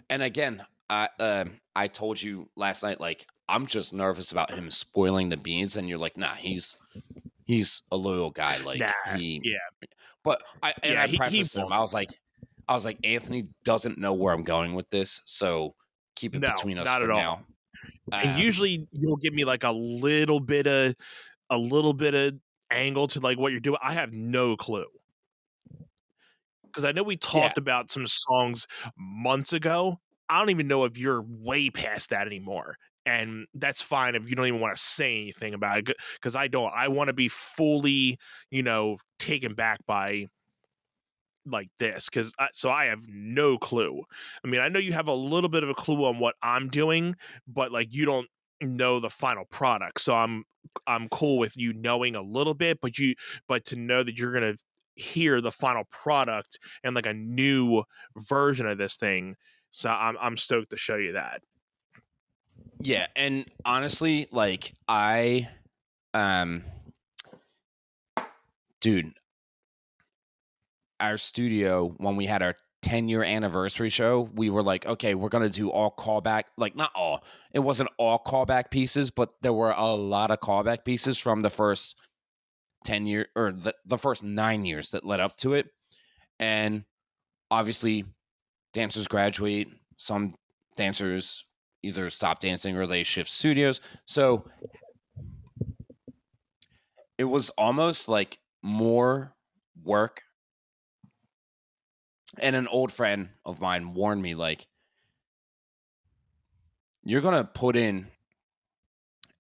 And again, I told you last night, like, I'm just nervous about him spoiling the beans, and you're like, nah, he's a loyal guy, Nah, like he. yeah, But yeah, I he prefaced him. won't. I was like, Anthony doesn't know where I'm going with this, so keep it No, between us not for at all. now. And usually you'll give me like a little bit of angle to like what you're doing. I have no clue. because I know we Yeah. talked about some songs months ago. I don't even know if you're way past that anymore. And that's fine if you don't even want to say anything about it, because I don't. I want to be fully, taken back by like this, because so I have no clue. I mean, I know you have a little bit of a clue on what I'm doing, but like you don't know the final product. So I'm cool with you knowing a little bit, but to know that you're gonna hear the final product and like a new version of this thing. So I'm stoked to show you that. Yeah, and honestly, like um dude, our studio, when we had our 10-year anniversary show, we were like, okay, we're gonna do all callback, like not all, it wasn't all callback pieces, but there were a lot of callback pieces from the first 10 year or the first 9 years that led up to it. And obviously dancers graduate, some dancers either stop dancing or they shift studios. So it was almost like more work. And an old friend of mine warned me, like, you're going to put in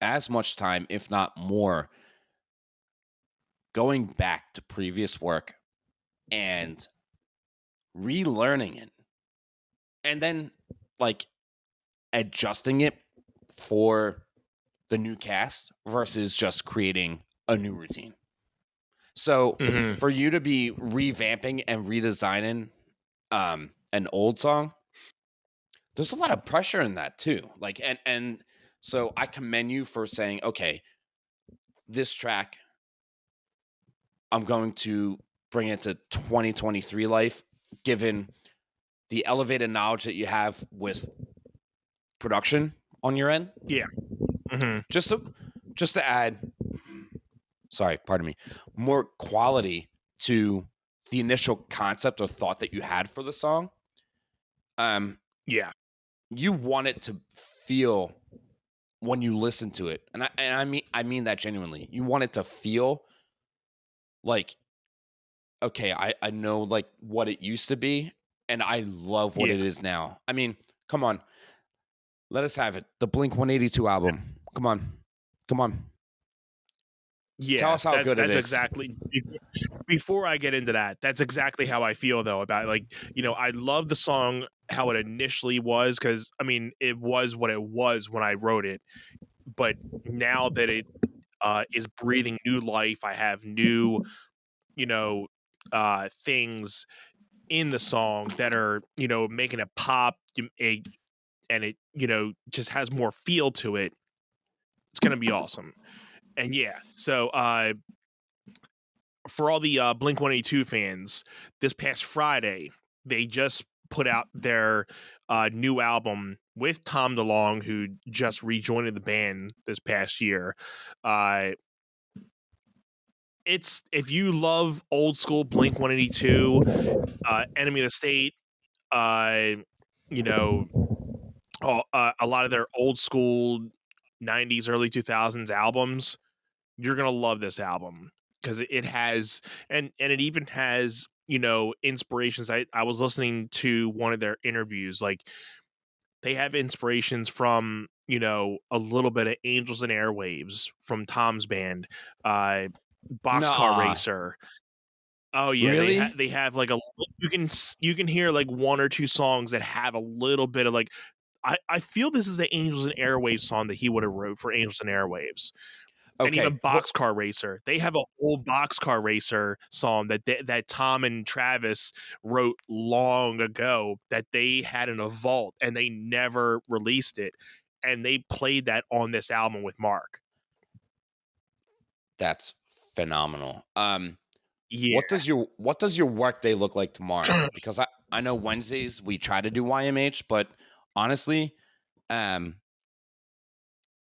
as much time, if not more, going back to previous work and relearning it. And then, like, adjusting it for the new cast versus just creating a new routine. So for you to be revamping and redesigning an old song, there's a lot of pressure in that too. Like, and so I commend you for saying, okay, this track, I'm going to bring it to 2023 life, given the elevated knowledge that you have with production on your end. Yeah. Just to add, sorry, pardon me, more quality to the initial concept or thought that you had for the song. Yeah. You want it to feel when you listen to it, and I mean that genuinely. You want it to feel like, okay, I know like what it used to be, and I love what Yeah. it is now. I mean, come on, let us have it. The Blink 182 album. Come on, come on. Yeah. Tell us how good it That's is. exactly. Before I get into that, that's exactly how I feel though about it. Like, I love the song how it initially was, because I mean it was what it was when I wrote it, but now that it is breathing new life, I have new things in the song that are making it pop, and it just has more feel to it. It's gonna be awesome. And yeah, so for all the Blink 182 fans, this past Friday, they just put out their new album with Tom DeLonge, who just rejoined the band this past year. It's, if you love old school Blink 182, Enemy of the State, you know, a lot of their old school 90s, early 2000s albums, you're gonna love this album, because it has, and it even has inspirations. I was listening to one of their interviews, like they have inspirations from a little bit of Angels and Airwaves from Tom's band, Boxcar Nah, Racer. Oh yeah, really? they have like you can hear like one or two songs that have a little bit of like, I feel this is the Angels and Airwaves song that he would have wrote for Angels and Airwaves. And Okay. even Boxcar Racer, they have a whole Boxcar Racer song that Tom and Travis wrote long ago that they had in a vault and they never released it, and they played that on this album with Mark. That's phenomenal. Yeah. What does your work day look like tomorrow? Because I know Wednesdays we try to do YMH, but honestly, um,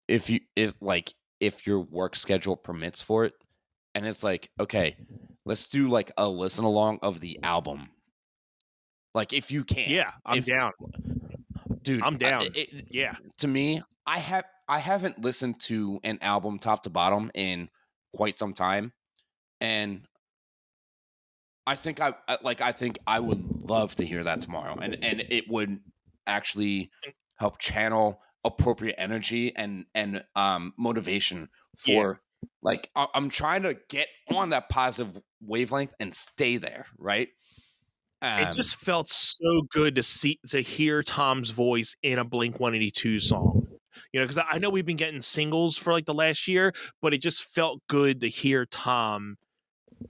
if your work schedule permits for it, and it's like, okay, let's do like a listen along of the album. Like if you can, Yeah, I'm if down. dude, I'm down. Yeah. to me, I haven't listened to an album top to bottom in quite some time, and I think I would love to hear that tomorrow, and it would actually help channel appropriate energy and motivation for like I'm trying to get on that positive wavelength and stay there, right? It just felt so good to hear Tom's voice in a Blink-182 song. You know, because I know we've been getting singles for like the last year, but it just felt good to hear Tom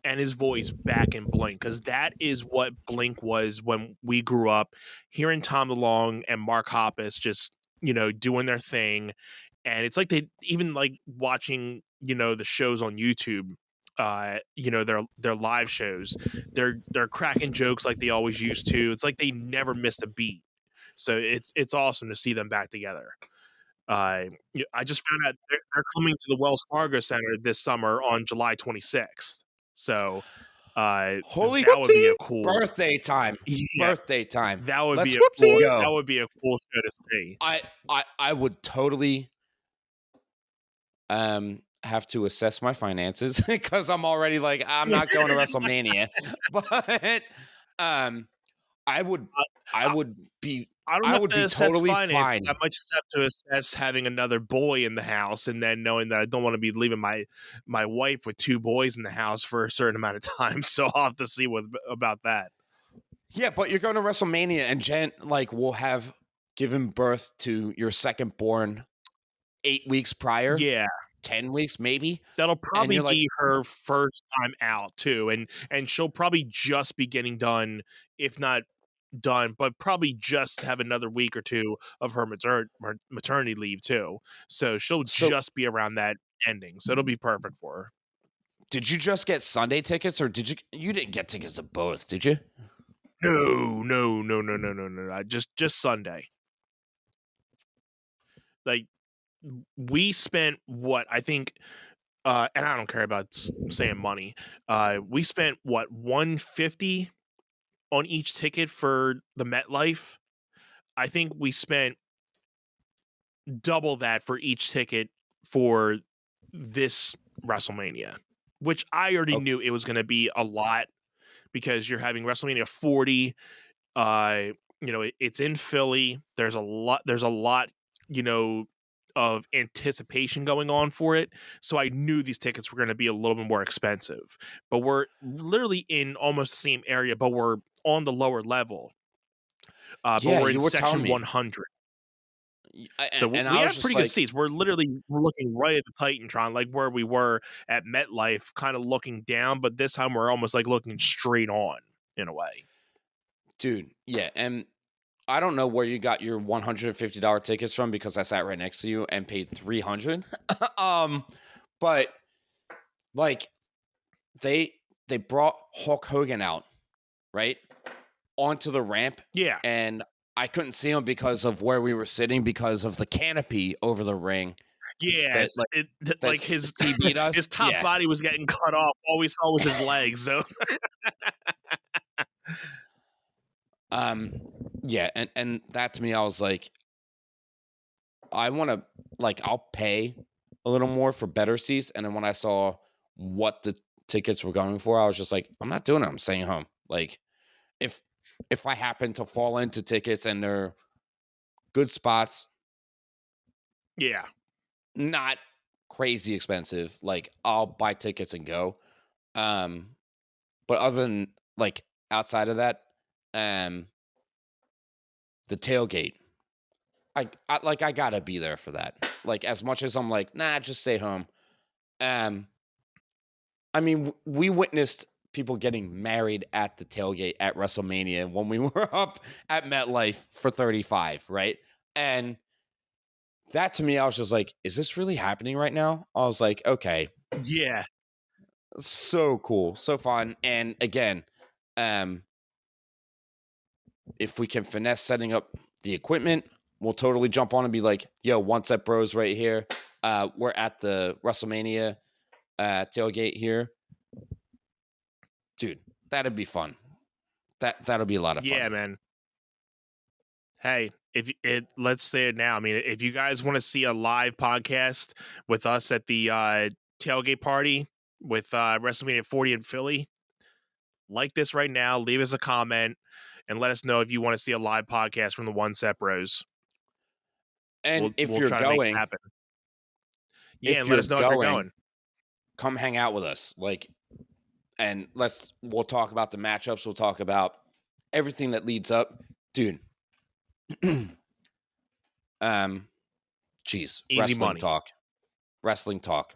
and his voice back in Blink, because that is what Blink was when we grew up. Hearing Tom DeLonge and Mark Hoppus just, you know, doing their thing, and it's like they even like watching, you know, the shows on YouTube. You know, their live shows, they're cracking jokes like they always used to. It's like they never missed a beat. So it's awesome to see them back together. I just found out they're coming to the Wells Fargo Center this summer on July 26th. So holy that would be a cool birthday time. yeah, Birthday time. that would Let's be a cool go. that would be a cool show to see. I would totally have to assess my finances because I'm already like I'm not going to WrestleMania, but I would be I don't I have would to be assess totally finances. fine. I might just have to assess having another boy in the house, and then knowing that I don't want to be leaving my wife with two boys in the house for a certain amount of time. So I'll have to see what about that. Yeah, but you're going to WrestleMania, and Jen like will have given birth to your second born 8 weeks prior. Yeah. 10 weeks maybe. That'll And probably you're like, be her first time out too, and she'll probably just be getting done, if not done, but probably just have another week or two of her maternity leave too. So she'll just be around that ending. So it'll be perfect for her. Did you just get Sunday tickets, or you didn't get tickets to both, did you? No. Just Sunday. Like, we spent what I think, and I don't care about saying money. We spent what, $150 on each ticket for the MetLife. I think we spent double that for each ticket for this WrestleMania, which I already knew it was going to be a lot, because you're having WrestleMania 40. You know, it's in Philly. There's a lot, you know, of anticipation going on for it. So I knew these tickets were going to be a little bit more expensive. But we're literally in almost the same area, but we're on the lower level. But we're in section 100. So we have pretty good seats. We're literally looking right at the Titantron, like where we were at MetLife, kind of looking down. But this time we're almost like looking straight on, in a way. Dude, yeah. And I don't know where you got your $150 tickets from, because I sat right next to you and paid $300. But like they brought Hulk Hogan out, right, onto the ramp. Yeah. And I couldn't see him because of where we were sitting, because of the canopy over the ring. Yeah, like his top body was getting cut off. All we saw was his legs. So yeah, and that to me, I was like, I want to, like, I'll pay a little more for better seats. And then when I saw what the tickets were going for, I was just like, I'm not doing it. I'm staying home. Like, if I happen to fall into tickets and they're good spots, yeah, not crazy expensive, like, I'll buy tickets and go. But other than, like, outside of that, the tailgate, I gotta be there for that. Like, as much as I'm like, nah, just stay home. I mean, we witnessed people getting married at the tailgate at WrestleMania when we were up at MetLife for 35, right? And that to me, I was just like, is this really happening right now? I was like, okay. Yeah. So cool. So fun. And again, if we can finesse setting up the equipment, we'll totally jump on and be like, yo, One Set Bros right here. We're at the WrestleMania tailgate here. Dude, that'd be fun. That'll be a lot of fun. Yeah, man. Hey, let's say it now. I mean, if you guys want to see a live podcast with us at the tailgate party with WrestleMania 40 in Philly, like this right now. Leave us a comment and let us know if you want to see a live podcast from the One Set Bros. And if we'll you're try to make it going, happen. Yeah, if and you're let us know if you're going. come hang out with us. And we'll talk about the matchups. We'll talk about everything that leads up, dude. Geez, Easy money. Wrestling talk.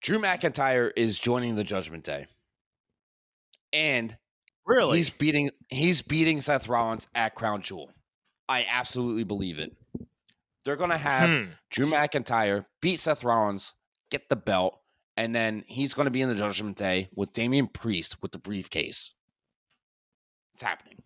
Drew McIntyre is joining the Judgment Day, and Really? he's beating Seth Rollins at Crown Jewel. I absolutely believe it. They're gonna have Drew McIntyre beat Seth Rollins, get the belt, and then he's gonna be in the Judgment Day with Damian Priest with the briefcase. It's happening.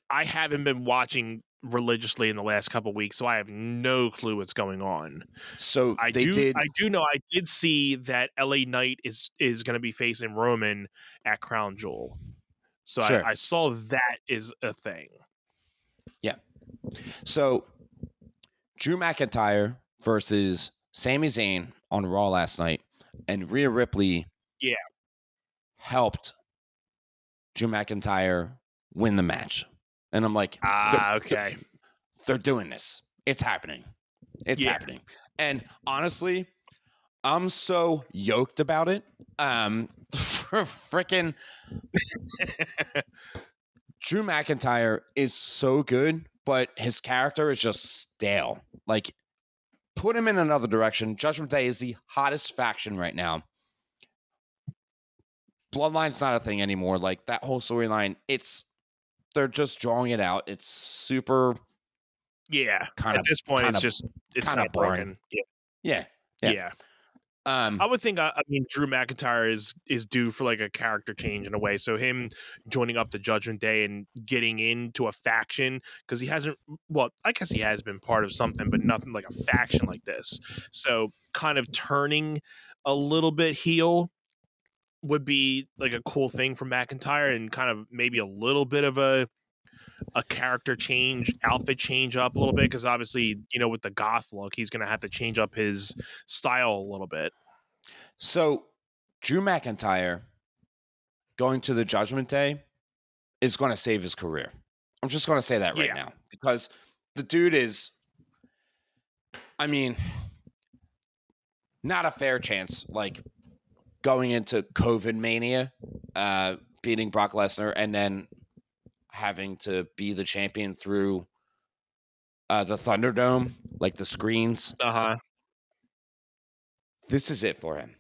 I haven't been watching religiously in the last couple of weeks, so I have no clue what's going on. So I do know I did see that LA Knight is going to be facing Roman at Crown Jewel. So sure. I saw that is a thing. Yeah. So Drew McIntyre versus Sami Zayn on Raw last night, and Rhea Ripley helped Drew McIntyre win the match. And I'm like, okay. They're doing this. It's happening. It's happening. And honestly, I'm so yoked about it. For freaking Drew McIntyre is so good, but his character is just stale. Like, put him in another direction. Judgment Day is the hottest faction right now. Bloodline's not a thing anymore. Like, that whole storyline, they're just drawing it out. It's super. Yeah. At this point, it's kind of broken. Yeah. I would think. I mean, Drew McIntyre is due for like a character change in a way. So him joining up the Judgment Day and getting into a faction, because he hasn't. Well, I guess he has been part of something, but nothing like a faction like this. So kind of turning a little bit heel would be like a cool thing for McIntyre, and kind of maybe a little bit of a character change, outfit change up a little bit, because obviously, with the goth look, he's going to have to change up his style a little bit. So Drew McIntyre going to the Judgment Day is going to save his career. I'm just going to say that right now, because the dude is, I mean, not a fair chance, like going into COVID mania, beating Brock Lesnar, and then having to be the champion through the Thunderdome, like the screens. This is it for him.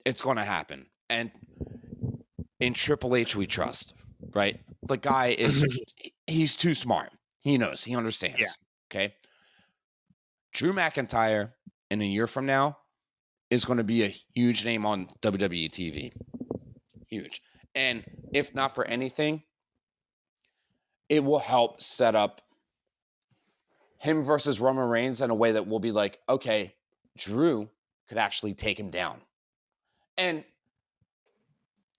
It's going to happen. And in Triple H, we trust, right? The guy is, he's too smart. He knows, he understands. Yeah. Okay. Drew McIntyre in a year from now is going to be a huge name on WWE TV. Huge. And if not for anything, it will help set up him versus Roman Reigns in a way that will be like, okay, Drew could actually take him down. And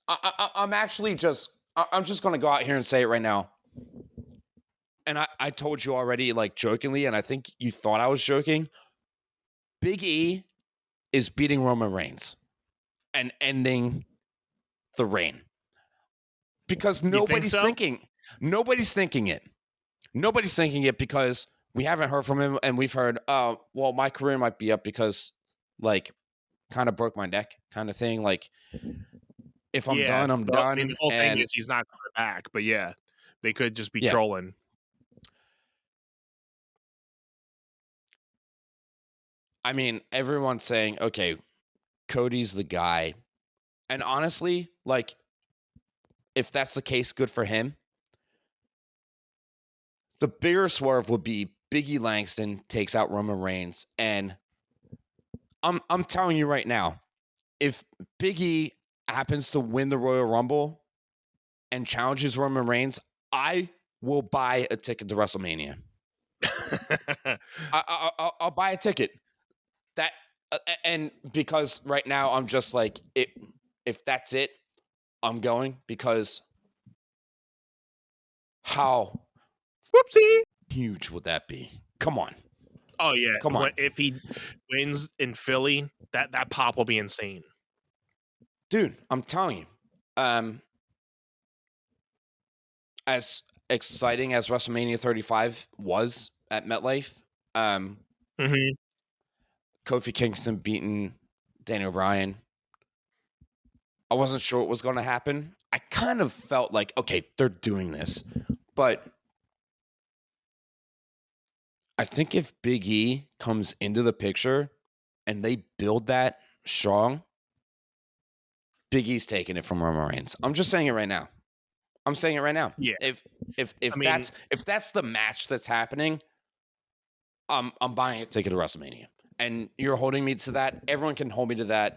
I'm just going to go out here and say it right now. And I told you already, like, jokingly, and I think you thought I was joking. Big E is beating Roman Reigns and ending the reign. Because nobody's thinking it. Nobody's thinking it because we haven't heard from him, and we've heard, well, my career might be up because, like, kind of broke my neck kind of thing. Like, if I'm done, I'm done. I mean, the whole thing is he's not coming back, but yeah, they could just be trolling. I mean, everyone's saying, okay, Cody's the guy. And honestly, like, if that's the case, good for him. The bigger swerve would be Big E Langston takes out Roman Reigns. And I'm telling you right now, if Big E happens to win the Royal Rumble and challenges Roman Reigns, I will buy a ticket to WrestleMania. I'll buy a ticket. That and because right now I'm just like, if that's it, I'm going, because how huge would that be? Come on. Oh yeah. Come on. If he wins in Philly, that pop will be insane. Dude, I'm telling you, As exciting as WrestleMania 35 was at MetLife, Mm-hmm. Kofi Kingston beating Daniel Bryan, I wasn't sure what was going to happen. I kind of felt like, okay, they're doing this. But I think if Big E comes into the picture and they build that strong, Big E's taking it from Roman Reigns. I'm just saying it right now. I'm saying it right now. Yeah. If I mean, that's the match that's happening, I'm buying a ticket to WrestleMania. And you're holding me to that. Everyone can hold me to that.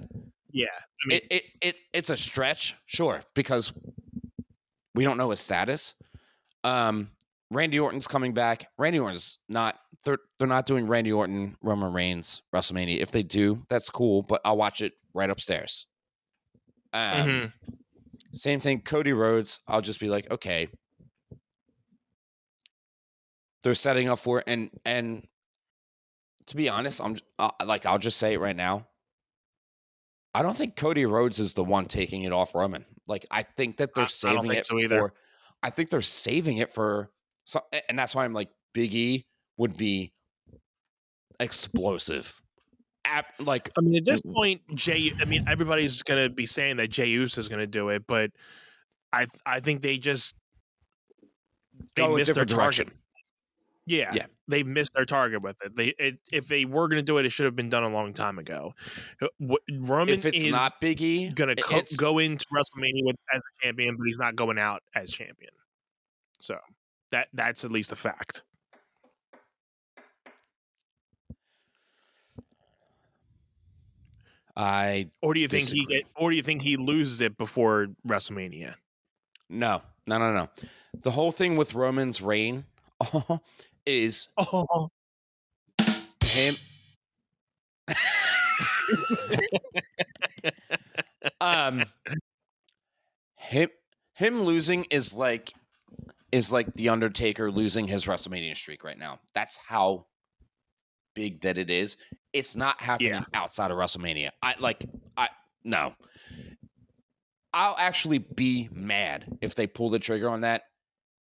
yeah. I mean, It's a stretch, sure, because we don't know his status. Randy Orton's coming back. Randy Orton's not. They're not doing Randy Orton, Roman Reigns, WrestleMania. If they do, that's cool. But I'll watch it right upstairs. Same thing. Cody Rhodes. I'll just be like, okay, they're setting up for it. And to be honest, I'll just say it right now. I don't think Cody Rhodes is the one taking it off Roman. Like, I think that they're saving it for. I think they're saving it for. And that's why I'm like, Big E would be explosive. I mean, at this point, everybody's gonna be saying that Jey Uso is gonna do it, but I think they missed their target. Yeah, they missed their target with it. If they were gonna do it, it should have been done a long time ago. Roman, if it's not Big E, gonna go into WrestleMania as a champion, but he's not going out as champion. So that's at least a fact. Or do you think he loses it before WrestleMania? No. The whole thing with Roman's reign is him. Him losing is like the Undertaker losing his WrestleMania streak right now. That's how big that it is. It's not happening outside of WrestleMania. No. I'll actually be mad if they pull the trigger on that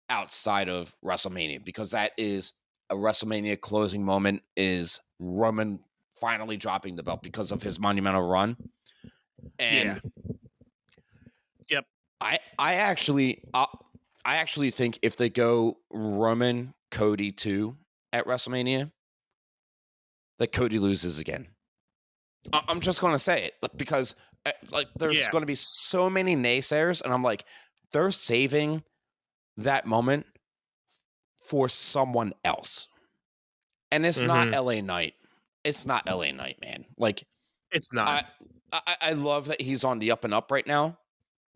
outside of WrestleMania, because that is a WrestleMania closing moment, is Roman finally dropping the belt because of his monumental run. And yep. I actually think if they go Roman Cody 2 at WrestleMania, that Cody loses again. I'm just going to say it because there's going to be so many naysayers, and I'm like, they're saving that moment for someone else. And it's not LA Knight. It's not LA Knight, man. Like, it's not. I love that he's on the up and up right now.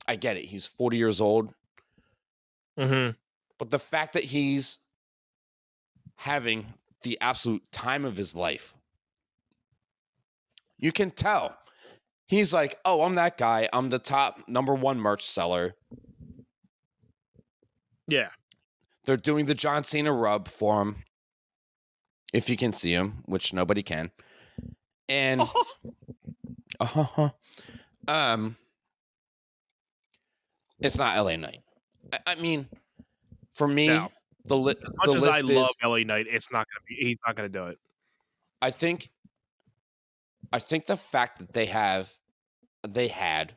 I get it. He's 40 years old. Mm-hmm. But the fact that he's having the absolute time of his life, you can tell. He's like, oh, I'm that guy. I'm the top #1 merch seller. Yeah. They're doing the John Cena rub for him, if you can see him, which nobody can. And it's not LA Knight. I mean, for me, as much as I love LA Knight, he's not gonna do it. I think the fact that they had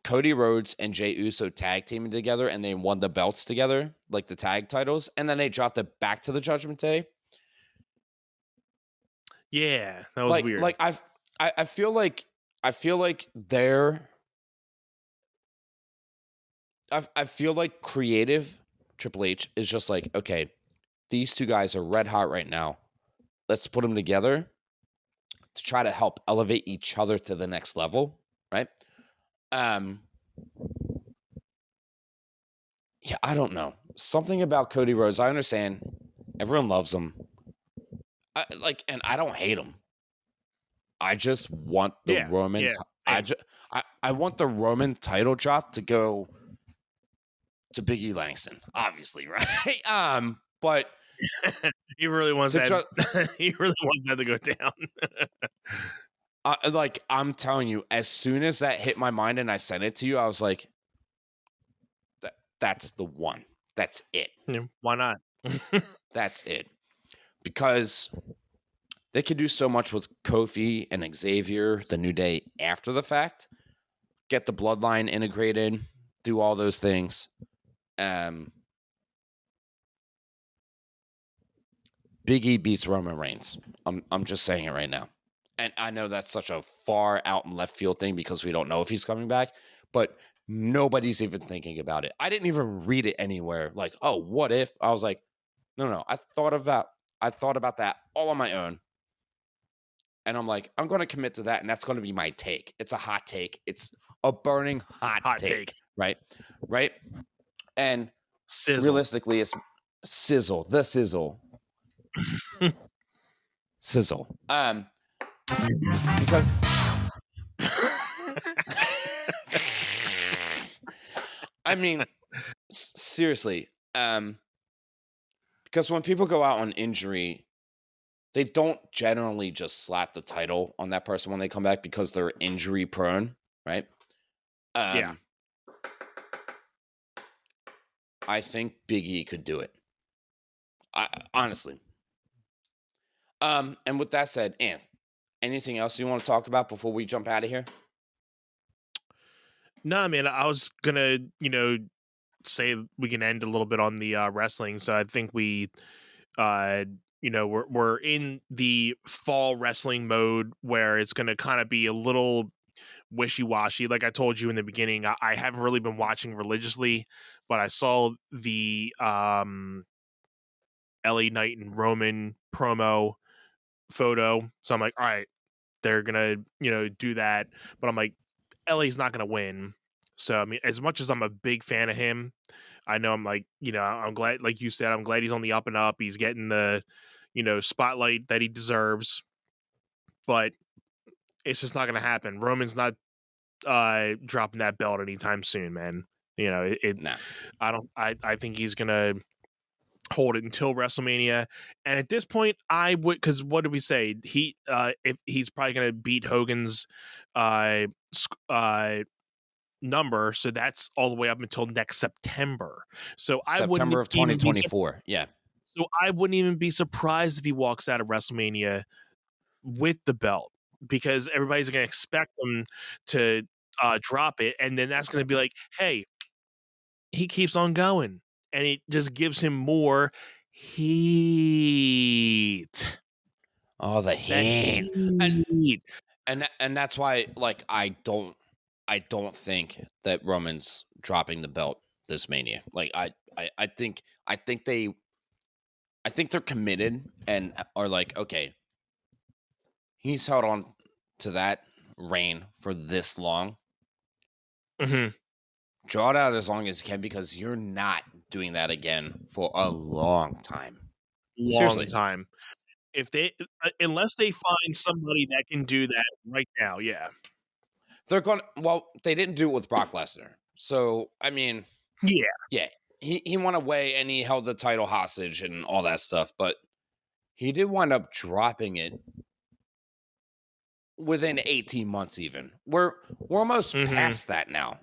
Cody Rhodes and Jey Uso tag teaming together, and they won the belts together, like the tag titles, and then they dropped it back to the Judgment Day. Yeah, that was weird. Like I feel like they're. I feel like creative Triple H is just like, okay, these two guys are red hot right now. Let's put them together to try to help elevate each other to the next level, right? Yeah, I don't know. Something about Cody Rhodes. I understand everyone loves him. And I don't hate him. I just want the Roman. I want the Roman title drop to go to Big E Langston, obviously, right? But he really wants that. He really wants that to go down. Like, I'm telling you, as soon as that hit my mind and I sent it to you, I was like, that's the one. That's it. Yeah, why not? That's it. Because they could do so much with Kofi and Xavier, the New Day, after the fact. Get the bloodline integrated, do all those things. Big E beats Roman Reigns. I'm just saying it right now. And I know that's such a far out in left field thing because we don't know if he's coming back, but nobody's even thinking about it. I didn't even read it anywhere. Like, oh, what if? I was like, no. I thought about that all on my own. And I'm like, I'm going to commit to that, and that's going to be my take. It's a hot take. It's a burning hot take. Right? And Sizzle. Realistically, it's the sizzle. Sizzle. Because I mean, seriously, because when people go out on injury, they don't generally just slap the title on that person when they come back because they're injury prone, right? Yeah. I think Big E could do it. Honestly. And with that said, Anth, anything else you want to talk about before we jump out of here? No, man, I was gonna, say we can end a little bit on the wrestling. So I think we, we're in the fall wrestling mode where it's gonna kind of be a little wishy-washy. Like I told you in the beginning, I haven't really been watching religiously, but I saw the LA Knight and Roman promo photo. So I'm like, all right, they're gonna, do that. But I'm like, LA's not gonna win. So I mean, as much as I'm a big fan of him, I know I'm like, I'm glad, like you said, I'm glad he's on the up and up. He's getting the, spotlight that he deserves. But it's just not gonna happen. Roman's not dropping that belt anytime soon, man. Nah. I think he's gonna hold it until WrestleMania. And at this point, I would, because what did we say? If he's probably gonna beat Hogan's number, so that's all the way up until next September. So September of 2024. Yeah. So I wouldn't even be surprised if he walks out of WrestleMania with the belt, because everybody's going to expect him to drop it, and then that's going to be like, hey, he keeps on going, and it just gives him more heat. Oh, the heat. And that's why, like, I don't think that Roman's dropping the belt this Mania. Like, I think they're committed and are like, okay, he's held on to that reign for this long. Mm-hmm. Draw it out as long as you can, because you're not doing that again for a long time. Seriously. Time. If they, unless they find somebody that can do that right now, yeah. They're going. Well, they didn't do it with Brock Lesnar, so I mean, yeah, he went away and he held the title hostage and all that stuff, but he did wind up dropping it within 18 months. Even we're almost past that now.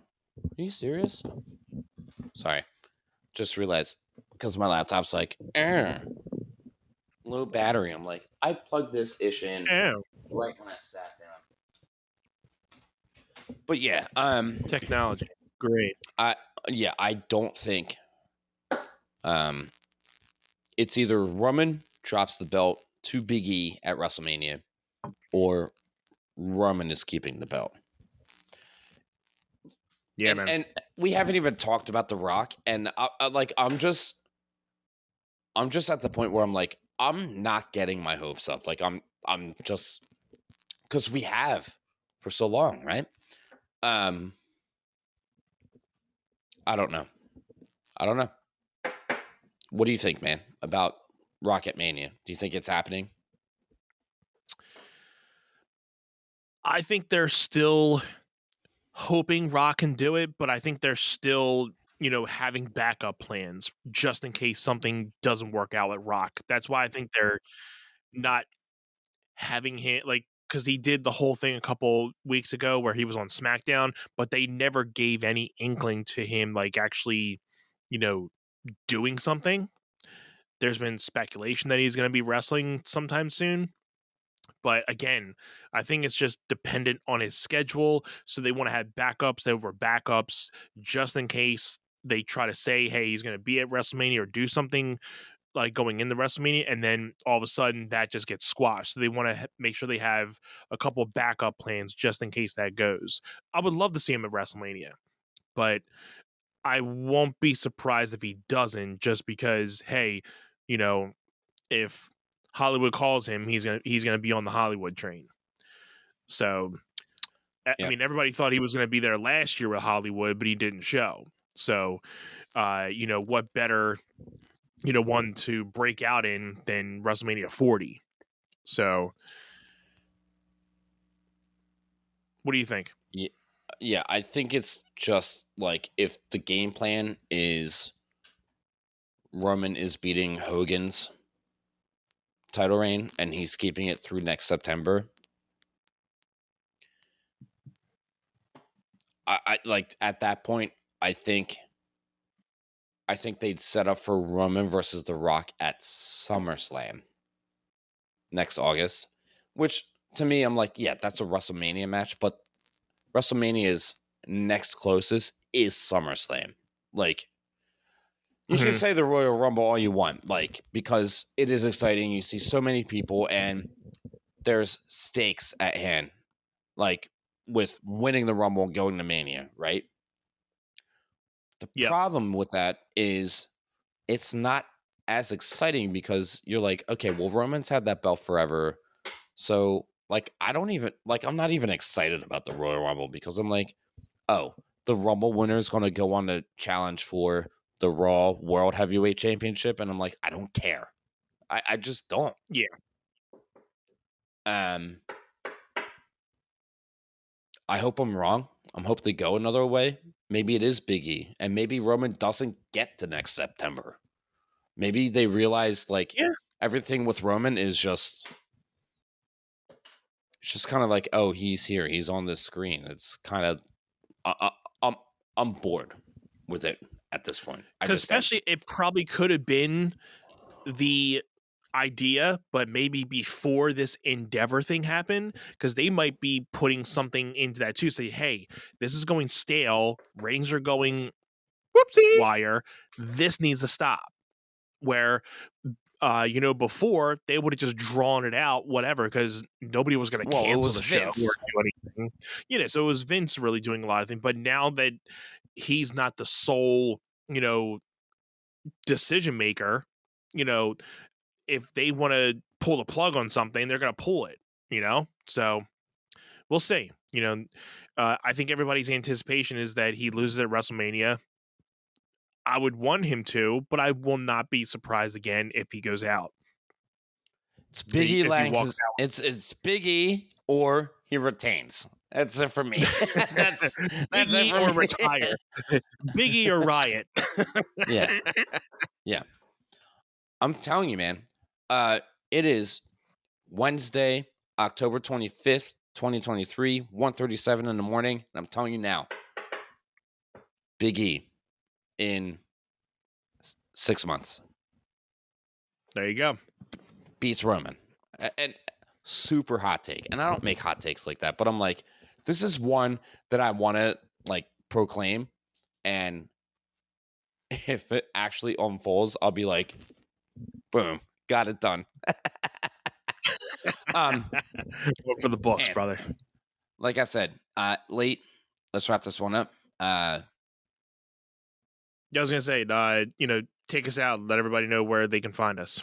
Are you serious? Sorry, just realized because my laptop's like low battery. I'm like, I plugged this ish in right when I sat down. But yeah, technology, great. I don't think it's either Roman drops the belt to Big E at WrestleMania, or Roman is keeping the belt. Yeah, man. And we haven't even talked about The Rock, and I'm just at the point where I'm like, I'm not getting my hopes up. Like I'm just, because we have for so long, right? I don't know. What do you think, man, about Rocket Mania? Do you think it's happening? I think they're still hoping Rock can do it, but I think they're still, having backup plans just in case something doesn't work out at Rock. That's why I think they're not having him, like, because he did the whole thing a couple weeks ago where he was on SmackDown, but they never gave any inkling to him, like, actually, doing something. There's been speculation that he's going to be wrestling sometime soon. But again, I think it's just dependent on his schedule. So they want to have backups over backups just in case they try to say, hey, he's going to be at WrestleMania or do something like going into WrestleMania, and then all of a sudden that just gets squashed. So they want to make sure they have a couple backup plans just in case that goes. I would love to see him at WrestleMania, but I won't be surprised if he doesn't, just because, hey, if Hollywood calls him, he's gonna be on the Hollywood train. So, I mean, everybody thought he was going to be there last year with Hollywood, but he didn't show. So, what better, one to break out in than WrestleMania 40? So, what do you think? Yeah, I think it's just like if the game plan is Roman is beating Hogan's title reign and he's keeping it through next September. I like at that point, I think they'd set up for Roman versus The Rock at SummerSlam next August, which to me, I'm like, yeah, that's a WrestleMania match, but WrestleMania's next closest is SummerSlam. Like, you can say the Royal Rumble all you want, like, because it is exciting. You see so many people and there's stakes at hand, like with winning the Rumble and going to Mania, right? The problem with that is it's not as exciting because you're like, okay, well, Roman's had that belt forever. So, like, I'm not even excited about the Royal Rumble because I'm like, oh, the Rumble winner is going to go on to challenge for the Raw World Heavyweight Championship. And I'm like, I don't care. I just don't. Yeah. I hope I'm wrong. I hope they go another way. Maybe it is Big E, and maybe Roman doesn't get to next September. Maybe they realize everything with Roman is just, it's just kind of like, oh, he's here, he's on this screen. It's kind of, I'm bored with it at this point. Especially, it probably could have been the idea, but maybe before this Endeavor thing happened, because they might be putting something into that too. Say, hey, this is going stale. Ratings are going wire. This needs to stop. Where, before they would have just drawn it out, whatever, because nobody was going to cancel the show or do anything. So it was Vince really doing a lot of things. But now that he's not the sole, decision maker, if they want to pull the plug on something, they're going to pull it, So we'll see. I think everybody's anticipation is that he loses at WrestleMania. I would want him to, but I will not be surprised again if he goes out. It's Big E Langs. It's Big E or he retains. That's it for me. that's Big E or retire. Big E or riot. Yeah. I'm telling you, man. It is Wednesday, October 25th, 2023, 1:37 in the morning. And I'm telling you now, Big E in 6 months. There you go. Beats Roman. And super hot take. And I don't make hot takes like that, but I'm like, this is one that I want to like proclaim. And if it actually unfolds, I'll be like, boom, got it done. Look for the books, brother. Like I said, late. Let's wrap this one up. I was gonna say, take us out. Let everybody know where they can find us.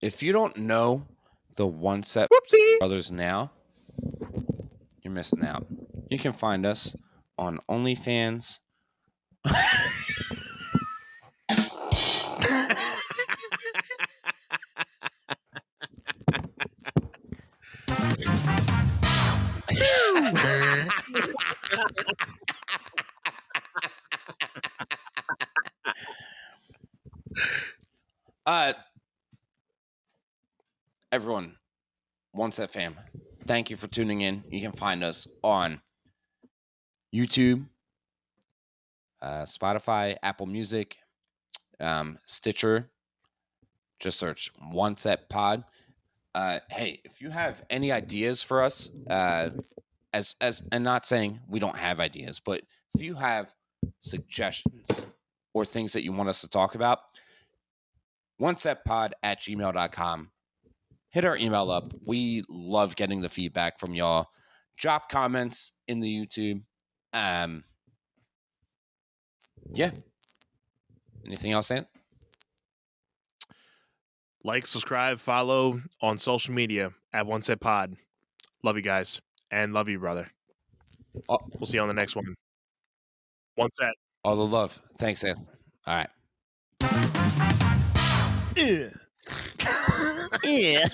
If you don't know the One Set Brothers now, you're missing out. You can find us on OnlyFans. Everyone everyone, One Set fam, thank you for tuning in. You can find us on YouTube, Spotify, Apple Music, Stitcher. Just search One Set Pod. Hey, if you have any ideas for us, as and not saying we don't have ideas, but if you have suggestions or things that you want us to talk about, onesetpod@gmail.com. Hit our email up. We love getting the feedback from y'all. Drop comments in the YouTube. Yeah. Anything else, Ant? Like, subscribe, follow on social media at One Set Pod. Love you guys. And love you, brother. We'll see you on the next one. One Set. All the love. Thanks, Ant. All right. Yeah.